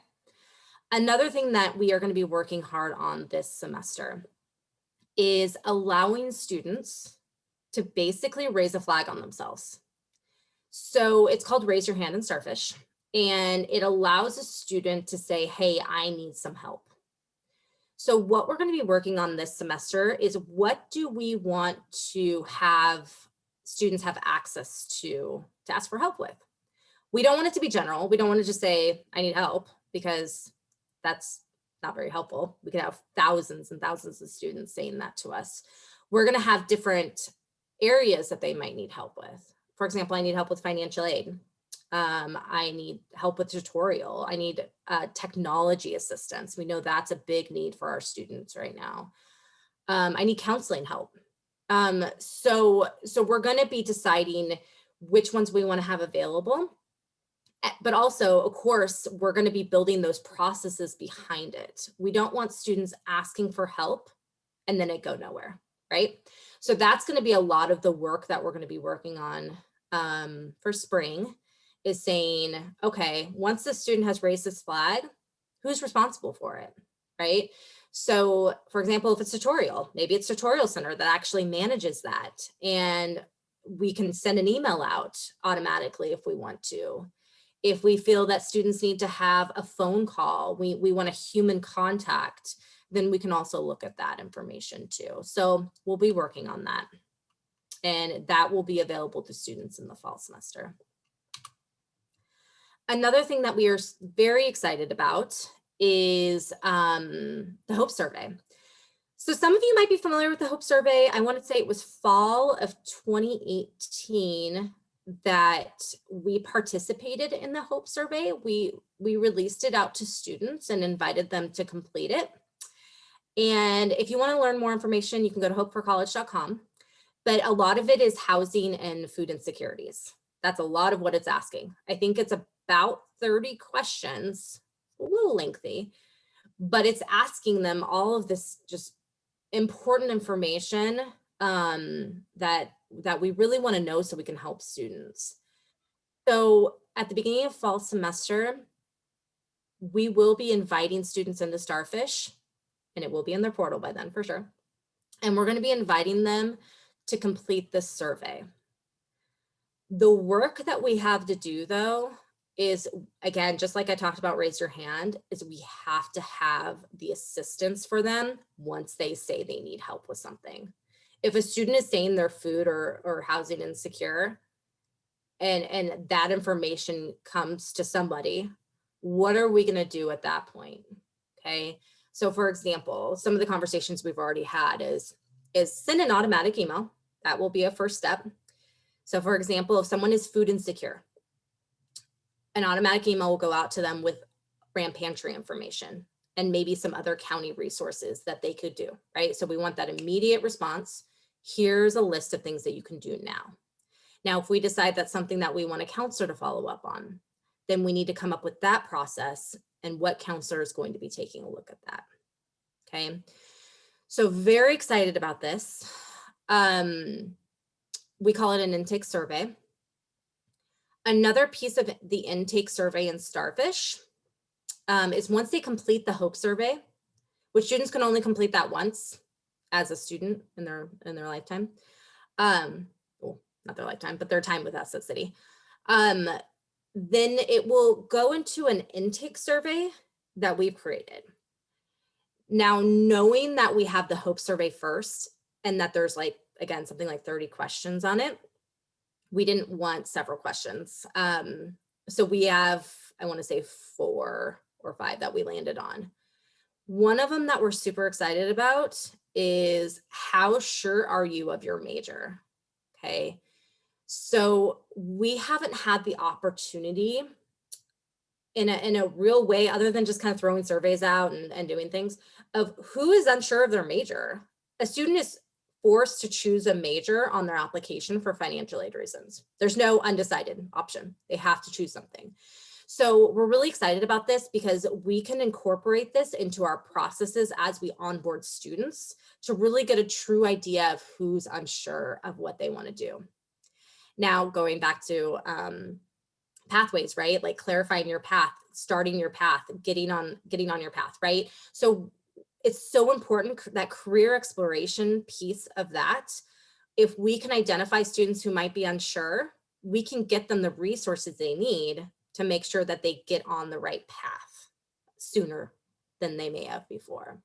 [SPEAKER 1] Another thing that we are going to be working hard on this semester is allowing students to basically raise a flag on themselves. So it's called Raise Your Hand in Starfish, and it allows a student to say, hey, I need some help. So what we're going to be working on this semester is what do we want to have students have access to ask for help with? We don't want it to be general. We don't want to just say, I need help, because that's not very helpful. We could have thousands and thousands of students saying that to us. We're going to have different areas that they might need help with. For example, I need help with financial aid. I need help with tutorial. I need technology assistance. We know that's a big need for our students right now. I need counseling help. So we're going to be deciding which ones we want to have available. But also, of course, we're going to be building those processes behind it. We don't want students asking for help and then it go nowhere, right? So that's going to be a lot of the work that we're going to be working on for spring, is saying, okay, once the student has raised this flag, who's responsible for it, right? So for example, if it's tutorial, maybe it's Tutorial Center that actually manages that. And we can send an email out automatically if we want to. If we feel that students need to have a phone call, we want a human contact, then we can also look at that information too. So we'll be working on that. And that will be available to students in the fall semester. Another thing that we are very excited about is the Hope Survey. So some of you might be familiar with the Hope Survey. I want to say it was fall of 2018 that we participated in the Hope Survey. We released it out to students and invited them to complete it. And if you want to learn more information, you can go to hopeforcollege.com. But a lot of it is housing and food insecurities. That's a lot of what it's asking. I think it's about 30 questions, a little lengthy, but it's asking them all of this just important information that we really want to know so we can help students. So at the beginning of fall semester, we will be inviting students into Starfish, and it will be in their portal by then for sure. And we're going to be inviting them to complete this survey. The work that we have to do though is, again, just like I talked about, raise your hand, is we have to have the assistance for them once they say they need help with something. If a student is saying they're food or housing insecure, and that information comes to somebody, what are we going to do at that point? Okay. So for example, some of the conversations we've already had is send an automatic email. That will be a first step. So for example, if someone is food insecure, an automatic email will go out to them with brand pantry information and maybe some other county resources that they could do, right? So we want that immediate response. Here's a list of things that you can do now. Now, if we decide that's something that we want a counselor to follow up on, then we need to come up with that process and what counselor is going to be taking a look at that. Okay. So very excited about this. We call it an intake survey. Another piece of the intake survey in Starfish is once they complete the HOPE survey, which students can only complete that once as a student in their lifetime. Well, not their lifetime, but their time with us at City. Then it will go into an intake survey that we've created. Now, knowing that we have the HOPE survey first and that there's like, again, something like 30 questions on it, we didn't want several questions. So we have, I want to say 4 or 5 that we landed on. One of them that we're super excited about is how sure are you of your major? Okay. So we haven't had the opportunity in a real way, other than just kind of throwing surveys out and doing things, of who is unsure of their major. A student is forced to choose a major on their application for financial aid reasons. There's no undecided option. They have to choose something. So we're really excited about this because we can incorporate this into our processes as we onboard students to really get a true idea of who's unsure of what they want to do. Now, going back to pathways, right? Like clarifying your path, starting your path, getting on your path, right? So it's so important, that career exploration piece of that. If we can identify students who might be unsure, we can get them the resources they need to make sure that they get on the right path sooner than they may have before.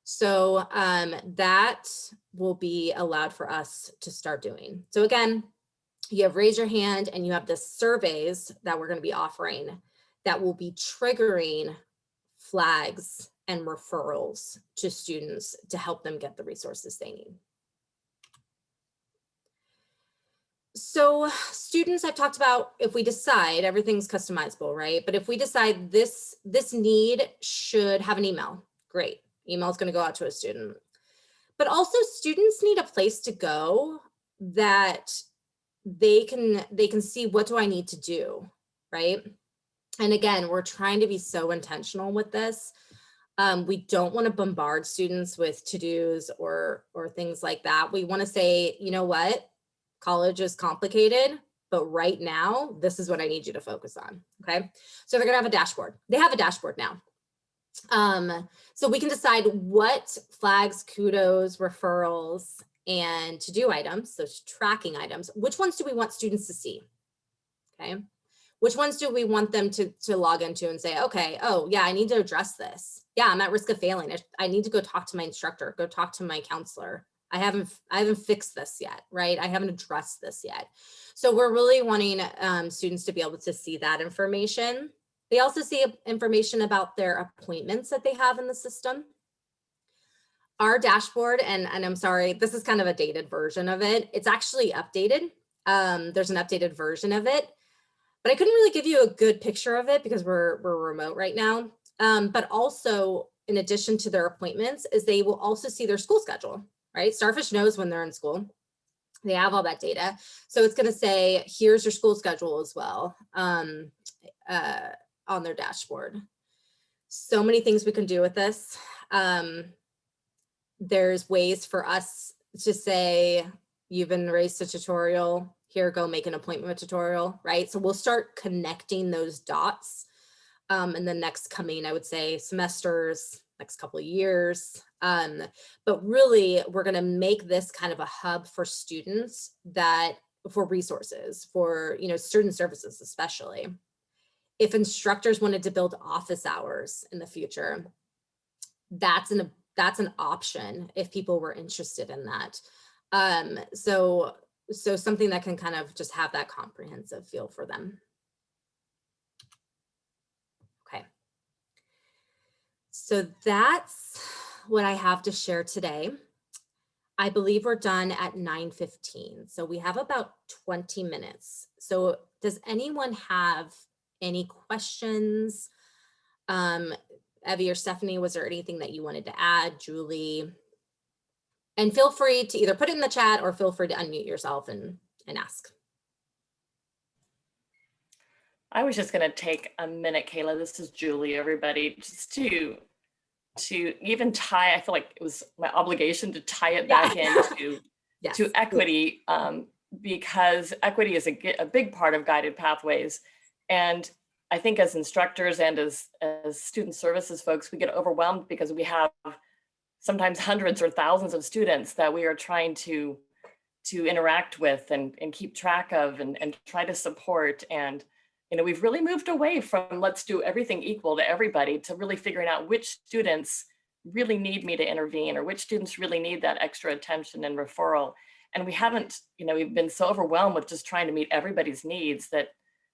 [SPEAKER 1] So that will be allowed for us to start doing. So again, you have raise your hand and you have the surveys that we're going to be offering that will be triggering flags and referrals to students to help them get the resources they need. So students, I've talked about, if we decide, everything's customizable, right? But if we decide this need should have an email, great. Email is going to go out to a student. But also students need a place to go that they can see, what do I need to do, right? And again, we're trying to be so intentional with this. We don't want to bombard students with to-dos or things like that. We want to say, you know what, college is complicated, but right now, this is what I need you to focus on, okay? So they're gonna have a dashboard. They have a dashboard now. So we can decide what flags, kudos, referrals, and to-do items, those tracking items, which ones do we want students to see, okay? Which ones do we want them to log into and say, okay, oh yeah, I need to address this. Yeah, I'm at risk of failing. I need to go talk to my instructor, go talk to my counselor. I haven't fixed this yet, right? I haven't addressed this yet. So we're really wanting students to be able to see that information. They also see information about their appointments that they have in the system. Our dashboard, and I'm sorry, this is kind of a dated version of it. It's actually updated. There's an updated version of it, but I couldn't really give you a good picture of it because we're remote right now. But also in addition to their appointments, is they will also see their school schedule, right? Starfish knows when they're in school. They have all that data. So it's going to say, here's your school schedule as well on their dashboard. So many things we can do with this. There's ways for us to say, you've been raised to tutorial, here, go make an appointment with tutorial, right? So we'll start connecting those dots in the next coming, I would say, semesters, next couple of years. But really, we're going to make this kind of a hub for students, that for resources, for, you know, student services, especially. If instructors wanted to build office hours in the future, that's an option if people were interested in that. So something that can kind of just have that comprehensive feel for them. Okay. So that's what I have to share today. I believe we're done at 9:15. So we have about 20 minutes. So does anyone have any questions? Evie or Stephanie, was there anything that you wanted to add? Julie? And feel free to either put it in the chat or feel free to unmute yourself and ask.
[SPEAKER 2] I was just going to take a minute, Kayla. This is Julie, everybody, just to even tie, I feel like it was my obligation to tie it back into
[SPEAKER 1] Yes.
[SPEAKER 2] to equity, because equity is a big part of Guided Pathways. And I think as instructors and as student services folks, we get overwhelmed because we have sometimes hundreds or thousands of students that we are trying to interact with and keep track of and try to support. And, you know, we've really moved away from let's do everything equal to everybody to really figuring out which students really need me to intervene or which students really need that extra attention and referral. And we haven't, you know, we've been so overwhelmed with just trying to meet everybody's needs that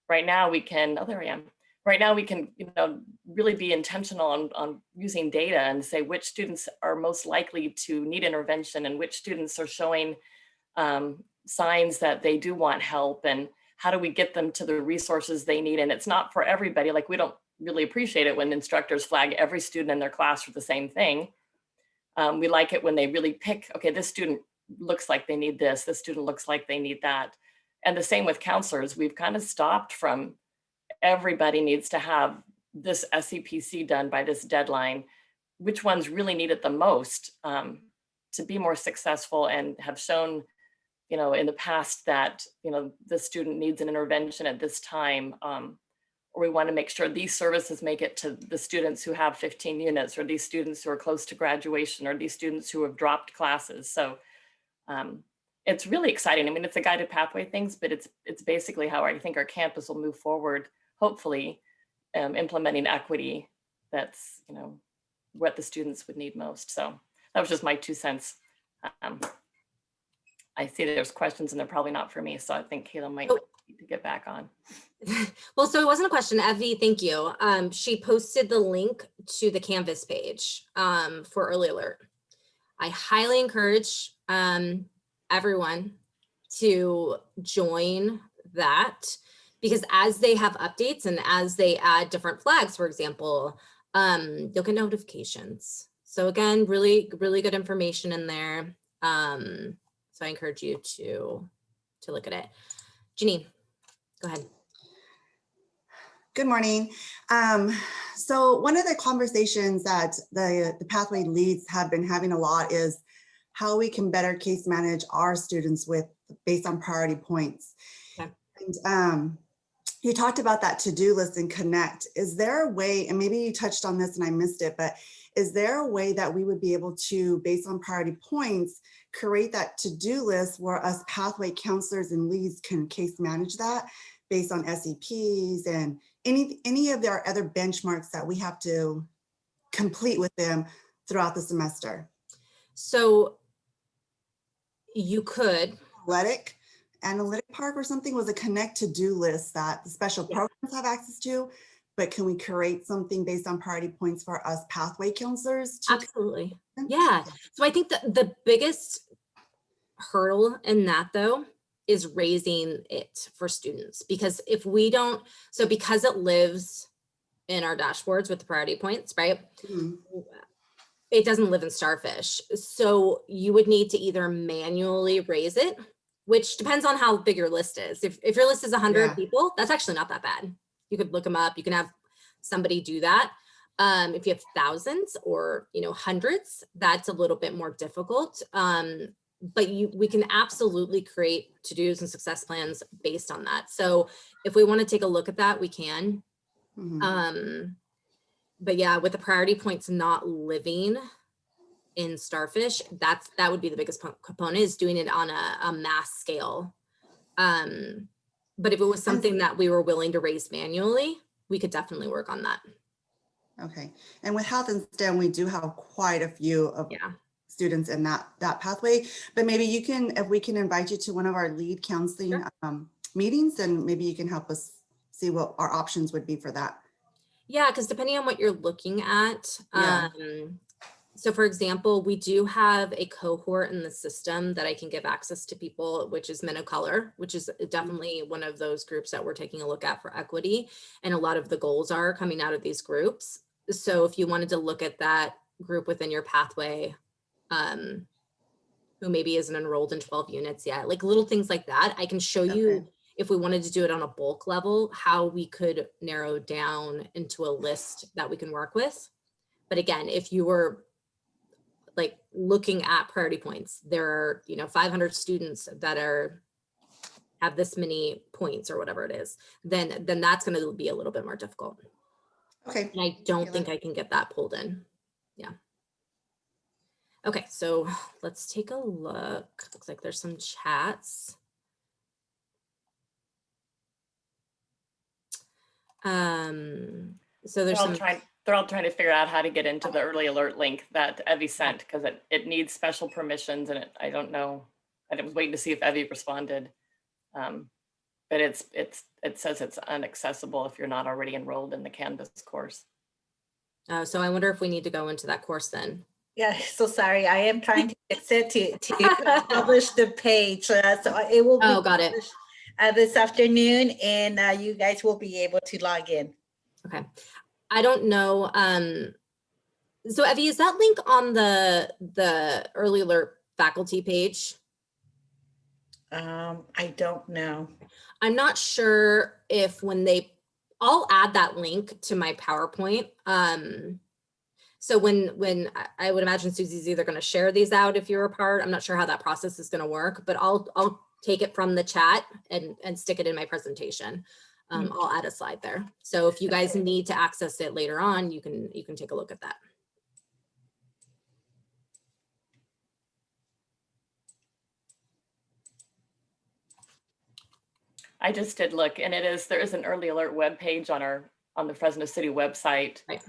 [SPEAKER 2] right now we can, oh, there I am. Right now we can, you know, really be intentional on using data and say which students are most likely to need intervention and which students are showing signs that they do want help, and how do we get them to the resources they need. And it's not for everybody. Like, we don't really appreciate it when instructors flag every student in their class for the same thing. We like it when they really pick, okay, this student looks like they need this student looks like they need that. And the same with counselors. We've kind of stopped from everybody needs to have this SEPC done by this deadline. Which ones really need it the most to be more successful and have shown, you know, in the past that, you know, the student needs an intervention at this time, or we want to make sure these services make it to the students who have 15 units, or these students who are close to graduation, or these students who have dropped classes. So it's really exciting. I mean, it's a Guided Pathway things, but it's basically how I think our campus will move forward, hopefully implementing equity. That's, you know, what the students would need most. So that was just my 2 cents. I see there's questions and they're probably not for me. So I think Kayla might need to get back on.
[SPEAKER 1] Well, so it wasn't a question, Evie, thank you. She posted the link to the Canvas page for Early Alert. I highly encourage everyone to join that, because as they have updates and as they add different flags, for example, you'll get notifications. So again, really, really good information in there. So I encourage you to look at it. Janine, go ahead.
[SPEAKER 4] Good morning. So one of the conversations that the Pathway leads have been having a lot is how we can better case manage our students based on priority points.
[SPEAKER 1] Okay.
[SPEAKER 4] And you talked about that to-do list and connect. Is there a way, and maybe you touched on this and I missed it, but is there a way that we would be able to, based on priority points, create that to-do list where us Pathway counselors and leads can case manage that based on SEPs and any of their other benchmarks that we have to complete with them throughout the semester?
[SPEAKER 1] So you could.
[SPEAKER 4] Analytic Park or something was a connect to-do list that the special programs have access to, but can we create something based on priority points for us Pathway counselors?
[SPEAKER 1] Absolutely. Yeah. So I think that the biggest hurdle in that, though, is raising it for students, because if we don't, so because it lives in our dashboards with the priority points, right?
[SPEAKER 4] Mhm.
[SPEAKER 1] It doesn't live in Starfish. So you would need to either manually raise it, which depends on how big your list is. If your list is 100
[SPEAKER 4] Yeah.
[SPEAKER 1] people, that's actually not that bad. You could look them up. You can have somebody do that. If you have thousands or, you know, hundreds, that's a little bit more difficult. But we can absolutely create to-dos and success plans based on that. So if we want to take a look at that, we can.
[SPEAKER 4] Mhm.
[SPEAKER 1] But yeah, with the priority points not living in Starfish, that would be the biggest component, is doing it on a mass scale. But if it was something that we were willing to raise manually, we could definitely work on that.
[SPEAKER 4] Okay. And with health and STEM, we do have quite a few of
[SPEAKER 1] Yeah.
[SPEAKER 4] students in that pathway, but maybe you can, if we can invite you to one of our lead counseling
[SPEAKER 1] Sure.
[SPEAKER 4] meetings, and maybe you can help us see what our options would be for that.
[SPEAKER 1] Yeah, because depending on what you're looking at,
[SPEAKER 4] Yeah.
[SPEAKER 1] so for example, we do have a cohort in the system that I can give access to people, which is Men of Color, which is definitely one of those groups that we're taking a look at for equity. And a lot of the goals are coming out of these groups. So if you wanted to look at that group within your pathway, who maybe isn't enrolled in 12 units yet, like little things like that, I can show you,
[SPEAKER 4] Okay.
[SPEAKER 1] if we wanted to do it on a bulk level, how we could narrow down into a list that we can work with. But again, if you were like looking at priority points, there are, you know, 500 students that have this many points or whatever it is, then that's going to be a little bit more difficult.
[SPEAKER 4] Okay.
[SPEAKER 1] And I don't
[SPEAKER 4] Kayla.
[SPEAKER 1] think I can get that pulled in. Yeah. Okay, so let's take a look. Looks like there's some chats. So there's some.
[SPEAKER 2] They're all trying to figure out how to get into the early alert link that Evie sent, because it needs special permissions, and I don't know. I was waiting to see if Evie responded, but it says it's inaccessible if you're not already enrolled in the Canvas course.
[SPEAKER 1] So I wonder if we need to go into that course then.
[SPEAKER 5] Yeah, so sorry. I am trying to fix it to publish the page. So it will be
[SPEAKER 1] got it.
[SPEAKER 5] published, this afternoon, and you guys will be able to log in.
[SPEAKER 1] Okay. I don't know. So Evie, is that link on the early alert faculty page?
[SPEAKER 5] I don't know.
[SPEAKER 1] I'm not sure if I'll add that link to my PowerPoint. So when I would imagine Susie's either going to share these out if you're a part. I'm not sure how that process is going to work, but I'll take it from the chat and stick it in my presentation. I'll add a slide there. So if you guys need to access it later on, you can take a look at that.
[SPEAKER 2] I just did look, and there is an early alert web page on the Fresno City website.
[SPEAKER 1] Right.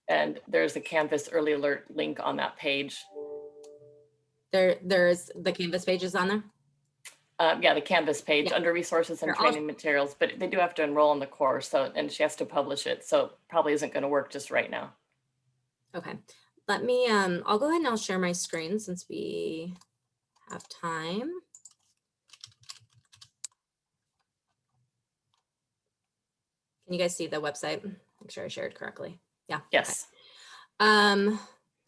[SPEAKER 2] And there's a Canvas early alert link on that page.
[SPEAKER 1] There's the Canvas pages on there.
[SPEAKER 2] Yeah, the Canvas page,
[SPEAKER 1] Yeah.
[SPEAKER 2] under resources and
[SPEAKER 1] Here,
[SPEAKER 2] training materials, but they do have to enroll in the course, and she has to publish it, so it probably isn't going to work just right now.
[SPEAKER 1] Okay, let me, I'll go ahead and I'll share my screen since we have time. Can you guys see the website? Make sure I shared correctly. Yeah.
[SPEAKER 2] Yes.
[SPEAKER 1] Okay.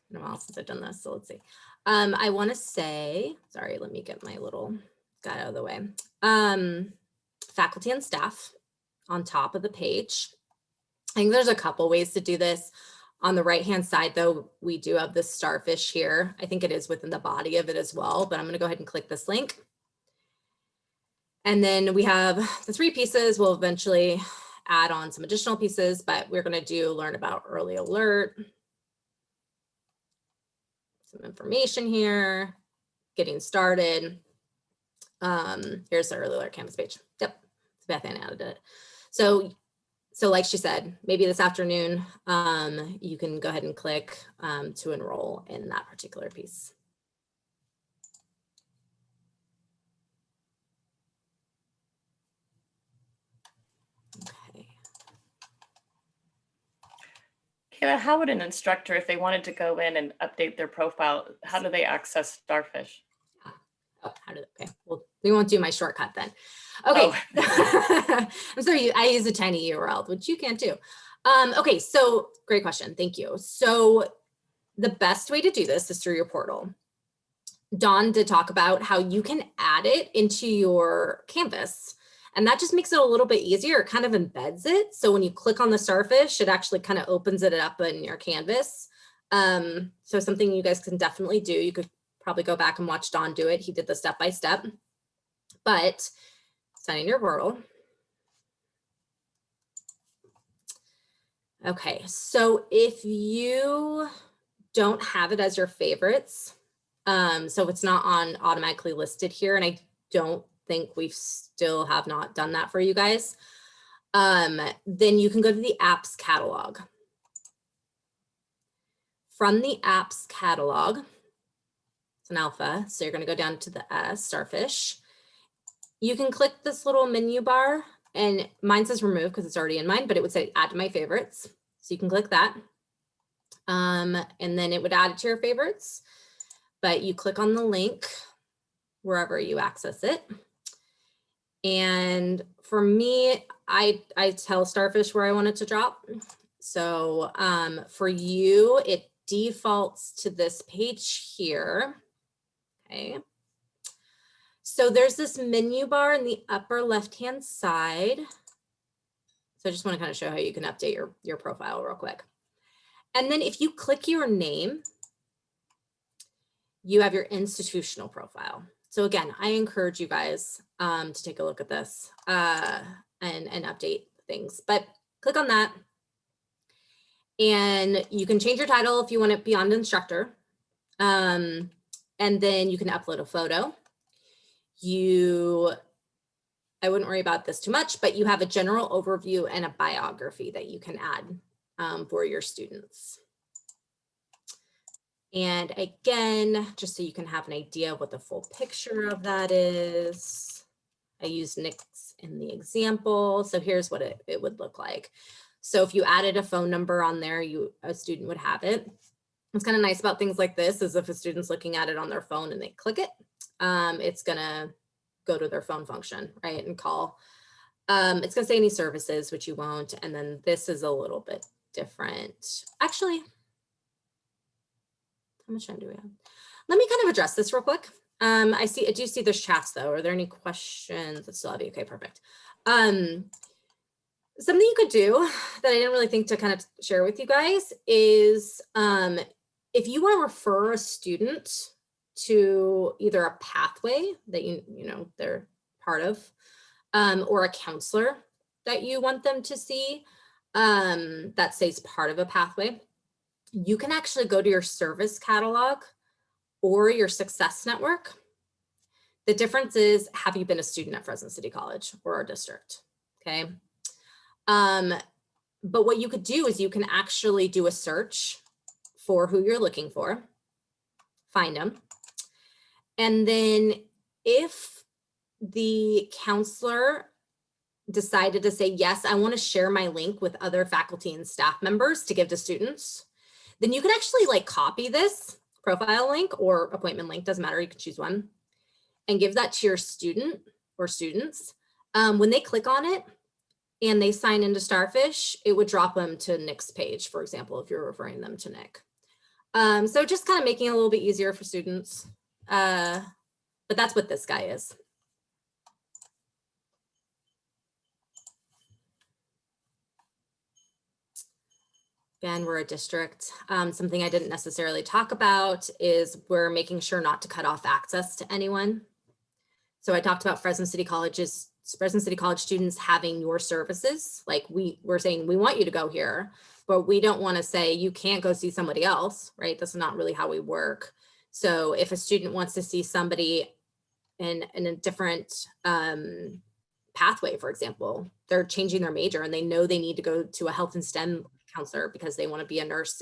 [SPEAKER 1] Been a while since I've done this, so let's see. I want to say, sorry, let me get my little guy out of the way. Faculty and staff on top of the page. I think there's a couple ways to do this. On the right-hand side, though, we do have this starfish here. I think it is within the body of it as well, but I'm going to go ahead and click this link. And then we have the 3 pieces. We'll eventually add on some additional pieces, but we're going to learn about early alert. Some information here, getting started. Here's the early alert Canvas page. Yep, Beth Ann added it. So like she said, maybe this afternoon, you can go ahead and click to enroll in that particular piece. Okay.
[SPEAKER 2] Kayla, how would an instructor, if they wanted to go in and update their profile, how do they access Starfish?
[SPEAKER 1] Oh, okay, well, we won't do my shortcut then. Okay, I'm sorry, I use a tiny URL, which you can't do. Okay, so great question. Thank you. So the best way to do this is through your portal. Dawn did talk about how you can add it into your Canvas, and that just makes it a little bit easier. It kind of embeds it. So when you click on the starfish, it actually kind of opens it up in your Canvas. So something you guys can definitely do. You could probably go back and watch Dawn do it. He did the step-by-step, but sign in your portal. Okay, so if you don't have it as your favorites, so it's not on automatically listed here, and I don't think we've still have not done that for you guys, then you can go to the apps catalog. From the apps catalog, it's an alpha, so you're going to go down to the Starfish. You can click this little menu bar, and mine says remove because it's already in mine, but it would say add to my favorites. So you can click that. And then it would add it to your favorites, but you click on the link wherever you access it. And for me, I tell Starfish where I want it to drop. So for you, it defaults to this page here. Okay. So there's this menu bar in the upper left-hand side. So I just want to kind of show how you can update your profile real quick. And then if you click your name, you have your institutional profile. So again, I encourage you guys to take a look at this and update things, but click on that. And you can change your title if you want it beyond instructor. And then you can upload a photo. I wouldn't worry about this too much, but you have a general overview and a biography that you can add for your students. And again, just so you can have an idea of what the full picture of that is, I used Nick's in the example. So here's what it would look like. So if you added a phone number on there, a student would have it. What's kind of nice about things like this is if a student's looking at it on their phone and they click it, it's gonna go to their phone function, right, and call. It's gonna say any services, which you won't. And then this is a little bit different. Actually, how much time do we have? Let me kind of address this real quick. I do see there's chats though. Are there any questions that still have you? Okay, perfect. Something you could do that I didn't really think to kind of share with you guys is if you want to refer a student to either a pathway that you know they're part of, or a counselor that you want them to see that says part of a pathway, you can actually go to your service catalog or your success network. The difference is, have you been a student at Fresno City College or our district? Okay. But what you could do is you can actually do a search for who you're looking for, find them. And then if the counselor decided to say, yes, I want to share my link with other faculty and staff members to give to students, then you can actually like copy this profile link or appointment link, doesn't matter, you can choose one, and give that to your student or students. When they click on it and they sign into Starfish, it would drop them to Nick's page, for example, if you're referring them to Nick. So just kind of making it a little bit easier for students. But that's what this guy is. Again, we're a district. Something I didn't necessarily talk about is we're making sure not to cut off access to anyone. So I talked about Fresno City College students having your services. Like we're saying, we want you to go here, but we don't want to say you can't go see somebody else, right? That's not really how we work. So if a student wants to see somebody in a different pathway, for example, they're changing their major and they know they need to go to a health and STEM counselor because they want to be a nurse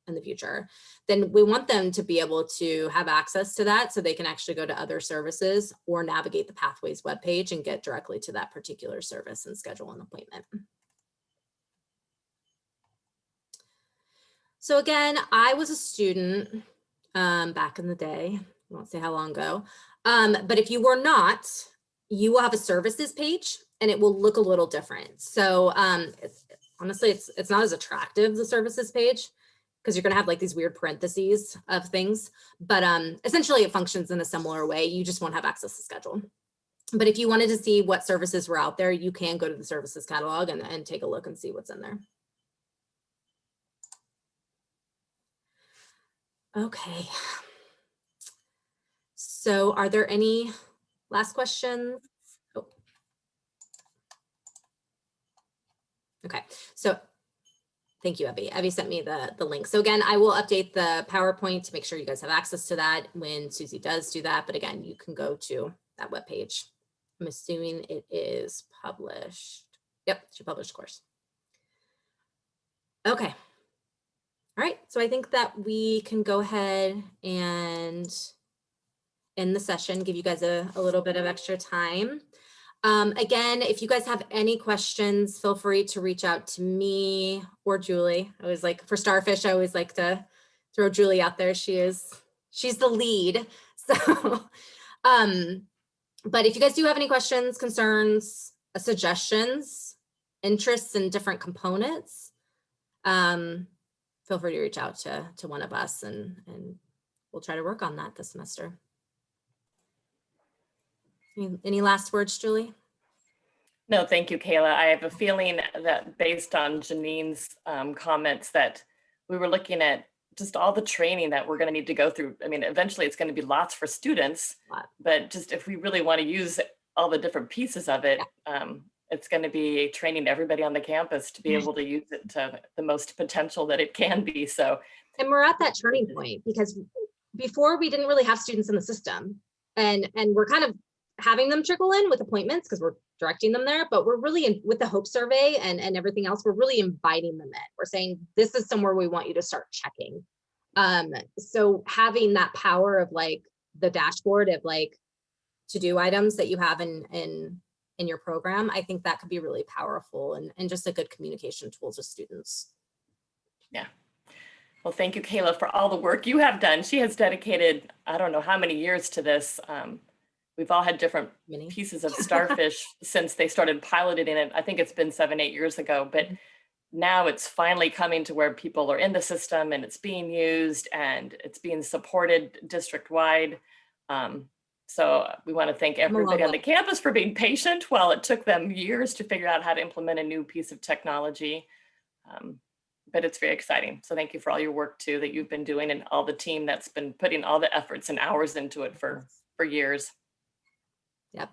[SPEAKER 1] in the future, then we want them to be able to have access to that so they can actually go to other services or navigate the Pathways webpage and get directly to that particular service and schedule an appointment. So again, I was a student back in the day, I won't say how long ago, but if you were not, you will have a services page and it will look a little different. So honestly, it's not as attractive, the services page, because you're going to have like these weird parentheses of things. But essentially it functions in a similar way. You just won't have access to schedule. But if you wanted to see what services were out there, you can go to the services catalog and take a look and see what's in there. Okay. So are there any last questions? Oh. Okay, so thank you, Evie. Evie sent me the link. So again, I will update the PowerPoint to make sure you guys have access to that when Susie does do that. But again, you can go to that webpage. I'm assuming it is published. Yep, she published the course. Okay. All right, so I think that we can go ahead and end the session, give you guys a little bit of extra time. Again, if you guys have any questions, feel free to reach out to me or Julie. I always like, for Starfish, I always like to throw Julie out there. She's the lead. So, but if you guys do have any questions, concerns, suggestions, interests in different components, feel free to reach out to one of us and we'll try to work on that this semester. Any last words, Julie?
[SPEAKER 2] No, thank you, Kayla. I have a feeling that based on Janine's comments that we were looking at just all the training that we're going to need to go through. I mean, eventually it's going to be lots for students, but just if we really want to use all the different pieces of it, it's going to be training everybody on the campus to be able to use it to the most potential that it can be. So,
[SPEAKER 1] and we're at that turning point because before we didn't really have students in the system, and we're kind of having them trickle in with appointments because we're directing them there, but we're really with the Hope survey and everything else, we're really inviting them in. We're saying, this is somewhere we want you to start checking. So having that power of like the dashboard of like to-do items that you have in your program, I think that could be really powerful and just a good communication tool to students.
[SPEAKER 2] Yeah. Well, thank you, Kayla, for all the work you have done. She has dedicated, I don't know how many years to this. We've all had different pieces of Starfish since they started piloting it. I think it's been 7-8 years ago, but now it's finally coming to where people are in the system and it's being used and it's being supported district-wide. So we want to thank everybody on the campus for being patient while it took them years to figure out how to implement a new piece of technology. But it's very exciting. So thank you for all your work too that you've been doing and all the team that's been putting all the efforts and hours into it for years.
[SPEAKER 1] Yep.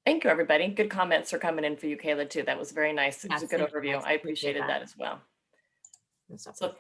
[SPEAKER 2] Thank you, everybody. Good comments are coming in for you, Kayla, too. That was very nice. It was a good overview. I appreciated that as well. So